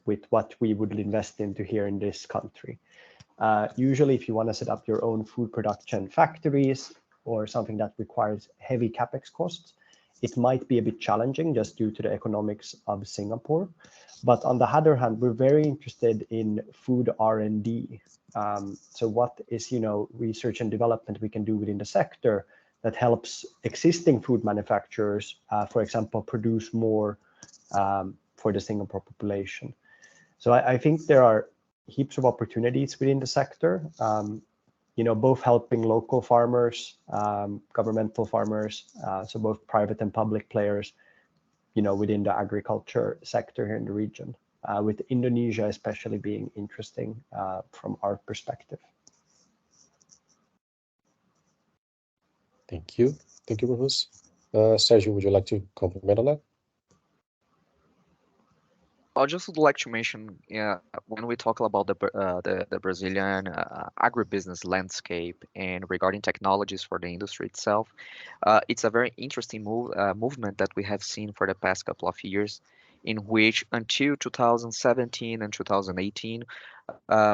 Speaker 3: with what we would invest into here in this country. Usually, if you want to set up your own food production factories or something that requires heavy capex costs, it might be a bit challenging just due to the economics of Singapore. But on the other hand, we're very interested in food R&D. So what is, research and development we can do within the sector that helps existing food manufacturers, for example, produce more for the Singapore population. So I think there are heaps of opportunities within the sector, both helping local farmers, governmental farmers, so both private and public players, within the agriculture sector here in the region, with Indonesia especially being interesting from our perspective.
Speaker 6: Thank you. Thank you, Rufus. Sergio, would you like to comment on that?
Speaker 5: I just would like to mention, when we talk about the Brazilian agribusiness landscape and regarding technologies for the industry itself, it's a very interesting movement that we have seen for the past couple of years, in which until 2017 and 2018,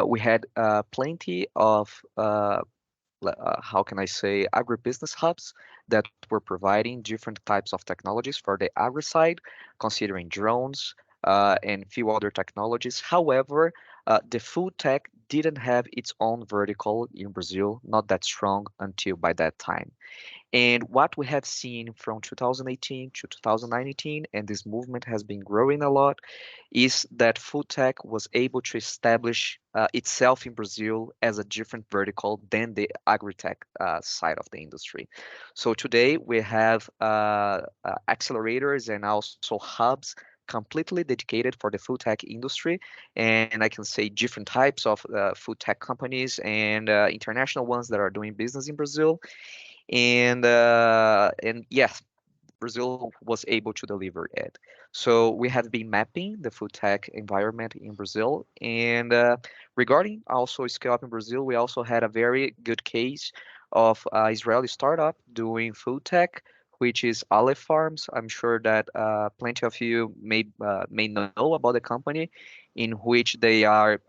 Speaker 5: we had plenty of how can I say, agribusiness hubs that were providing different types of technologies for the agri side, considering drones, and few other technologies. However, the food tech didn't have its own vertical in Brazil, not that strong until by that time. And what we have seen from 2018 to 2019, and this movement has been growing a lot, is that food tech was able to establish itself in Brazil as a different vertical than the agri-tech side of the industry. So today we have accelerators and also hubs completely dedicated for the food tech industry, and I can say different types of food tech companies and international ones that are doing business in Brazil. And yes, Brazil was able to deliver it. So we have been mapping the food tech environment in Brazil. And regarding also scale up in Brazil, we also had a very good case of Israeli startup doing food tech, which is Aleph Farms. I'm sure that plenty of you may know about the company, in which they are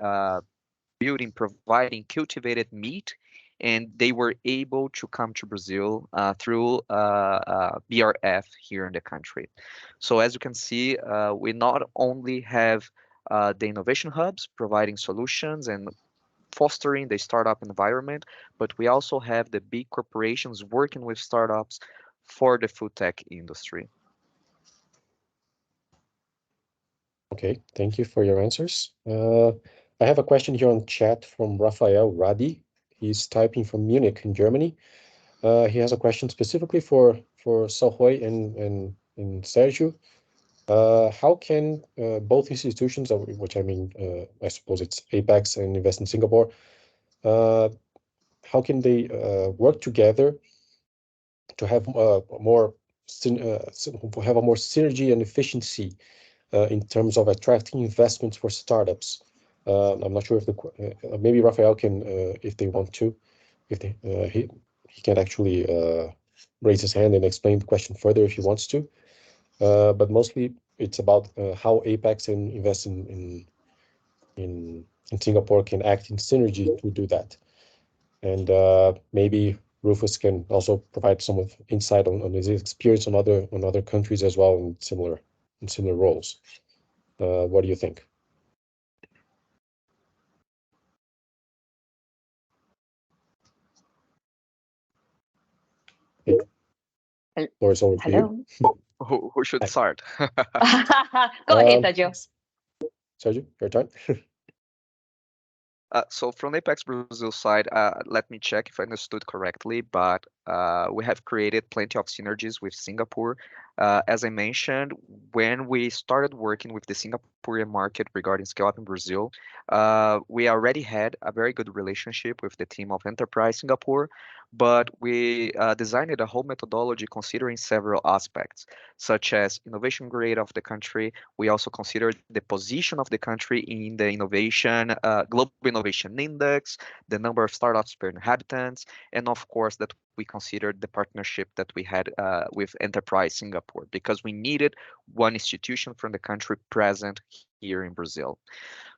Speaker 5: building, providing cultivated meat, and they were able to come to Brazil through BRF here in the country. So as you can see, we not only have the innovation hubs providing solutions and fostering the startup environment, but we also have the big corporations working with startups for the food tech industry.
Speaker 6: Okay, thank you for your answers. I have a question here on chat from Rafael Radi. He's typing from Munich in Germany. He has a question specifically for Sahoy and Sergio. How can both institutions, which I mean, I suppose it's Apex and Invest in Singapore, how can they work together to have a more synergy and efficiency in terms of attracting investments for startups? I'm not sure if maybe Rafael can, if they want to, if they he can actually raise his hand and explain the question further if he wants to. But mostly it's about how Apex and Invest in Singapore can act in synergy to do that. And maybe Rufus can also provide some of insight on his experience on other countries as well in similar roles. What do you think? Floor is over to you.
Speaker 5: Who should start?
Speaker 4: Go ahead, Sergio.
Speaker 6: Sergio, your turn.
Speaker 5: So from Apex Brazil side, let me check if I understood correctly, but we have created plenty of synergies with Singapore. As I mentioned, when we started working with the Singaporean market regarding scale up in Brazil, we already had a very good relationship with the team of Enterprise Singapore, but we designed a whole methodology considering several aspects, such as innovation grade of the country. We also considered the position of the country in the global innovation index, the number of startups per inhabitants, and of course that we considered the partnership that we had with Enterprise Singapore, because we needed one institution from the country present here in Brazil.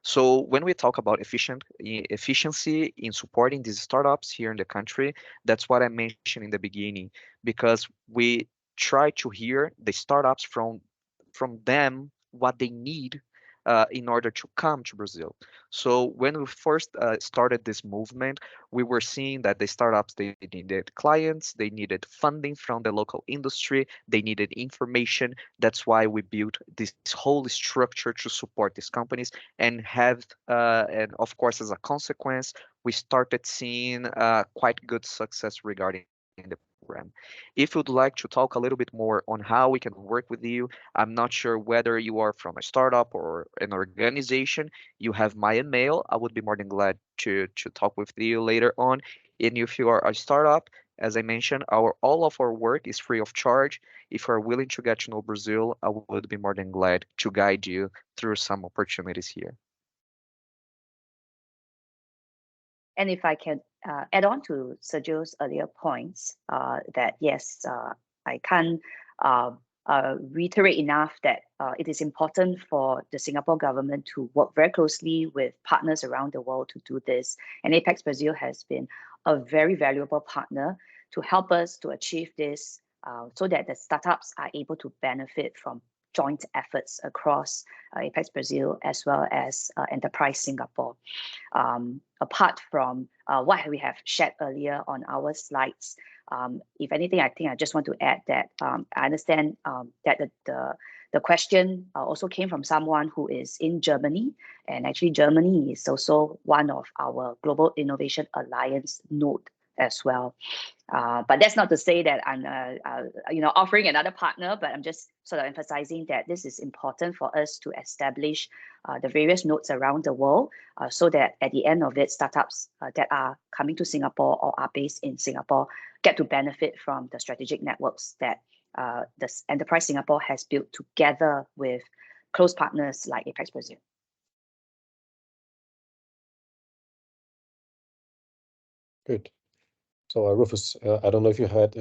Speaker 5: So when we talk about efficiency in supporting these startups here in the country, that's what I mentioned in the beginning, because we try to hear the startups from them what they need in order to come to Brazil. So when we first started this movement, we were seeing that the startups, they needed clients, they needed funding from the local industry, they needed information. That's why we built this whole structure to support these companies and and of course, as a consequence, we started seeing quite good success regarding the program. If you'd like to talk a little bit more on how we can work with you, I'm not sure whether you are from a startup or an organization, you have my email. I would be more than glad to talk with you later on. And if you are a startup, as I mentioned, all of our work is free of charge. If you are willing to get to know Brazil, I would be more than glad to guide you through some opportunities here.
Speaker 4: And if I can add on to Sergio's earlier points, that yes, I can't reiterate enough that it is important for the Singapore government to work very closely with partners around the world to do this. And Apex Brazil has been a very valuable partner to help us to achieve this so that the startups are able to benefit from joint efforts across Apex Brazil as well as Enterprise Singapore. Apart from what we have shared earlier on our slides, if anything, I think I just want to add that I understand that the question also came from someone who is in Germany, and actually Germany is also one of our Global Innovation Alliance node as well. But that's not to say that I'm offering another partner, but I'm just sort of emphasizing that this is important for us to establish the various nodes around the world so that at the end of it, startups that are coming to Singapore or are based in Singapore get to benefit from the strategic networks that this Enterprise Singapore has built together with close partners like Apex Brazil.
Speaker 6: Good. So Rufus, I don't know if you had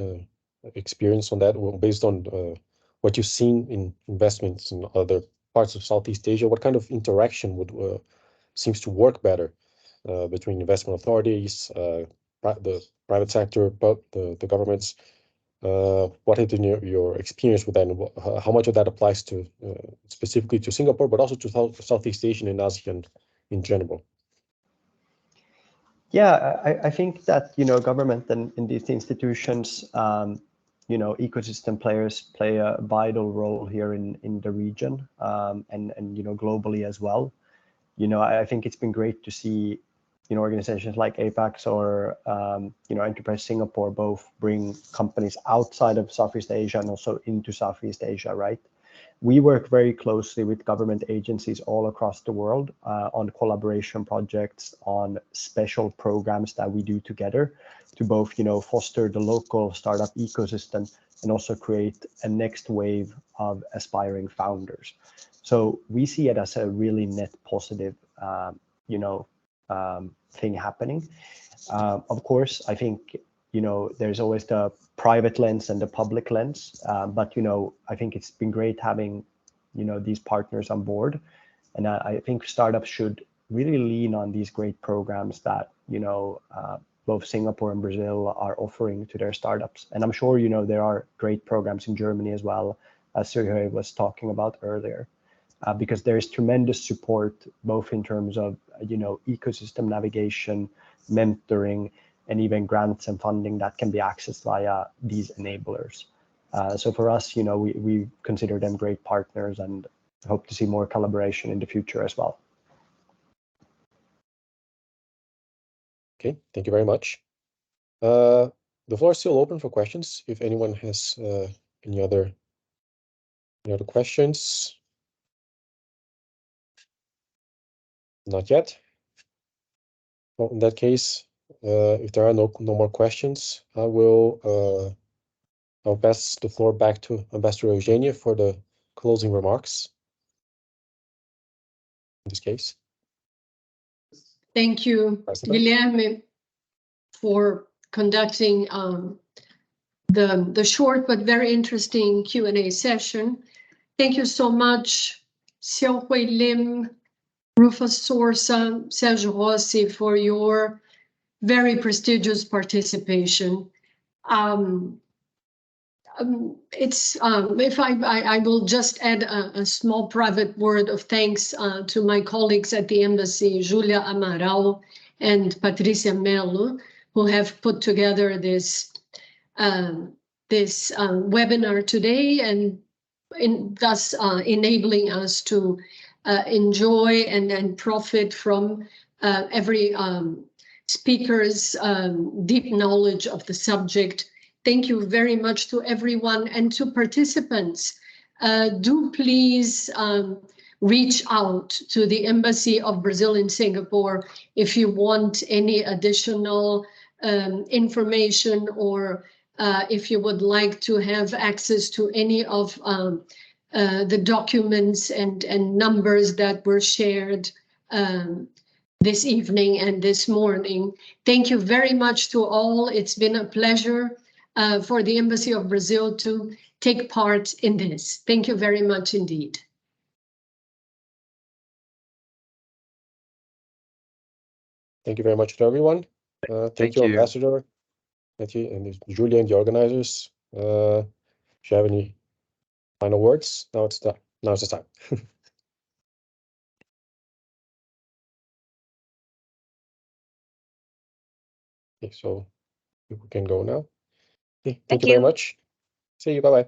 Speaker 6: experience on that, or based on what you've seen in investments in other parts of Southeast Asia. What kind of interaction would seems to work better between investment authorities, the private sector, but the governments? What has been your experience with that, and how much of that applies to specifically to Singapore, but also to Southeast Asian and ASEAN in general?
Speaker 3: Yeah, I think that, government and in these institutions, ecosystem players play a vital role here in the region, and globally as well. I think it's been great to see, organizations like Apex or, Enterprise Singapore both bring companies outside of Southeast Asia and also into Southeast Asia, right? We work very closely with government agencies all across the world on collaboration projects, on special programs that we do together to both, foster the local startup ecosystem and also create a next wave of aspiring founders. So we see it as a really net positive, thing happening. Of course, I think, there's always the private lens and the public lens, but I think it's been great having these partners on board, and I think startups should really lean on these great programs that both Singapore and Brazil are offering to their startups. And I'm sure there are great programs in Germany as well, as Sergey was talking about earlier, because there is tremendous support both in terms of ecosystem navigation, mentoring, and even grants and funding that can be accessed via these enablers. So for us, we consider them great partners and hope to see more collaboration in the future as well.
Speaker 6: Okay, thank you very much. The floor is still open for questions. If anyone has any other questions. Not yet. Well, in that case, if there are no more questions, I'll pass the floor back to Ambassador Eugenia for the closing remarks. In this case.
Speaker 1: Thank you, Guilherme, for conducting the short but very interesting Q&A session. Thank you so much, Xiao Hui Lim, Rufus Sorsa, Sergio Rossi, for your very prestigious participation. If I will just add a small private word of thanks to my colleagues at the embassy, Julia Amaral and Patricia Melo, who have put together this webinar today, and thus enabling us to enjoy and profit from every speaker's deep knowledge of the subject. Thank you very much to everyone, and to participants. Do please reach out to the Embassy of Brazil in Singapore if you want any additional information, or if you would like to have access to any of the documents and numbers that were shared this evening and this morning. Thank you very much to all. It's been a pleasure for the Embassy of Brazil to take part in this. Thank you very much indeed. you
Speaker 6: Thank you very much to everyone. Thank you, Ambassador. Thank you, and Julia and the organizers. If you have any final words, now it's the time. Okay, so we can go now. Okay, thank you very much. See you. Bye-bye.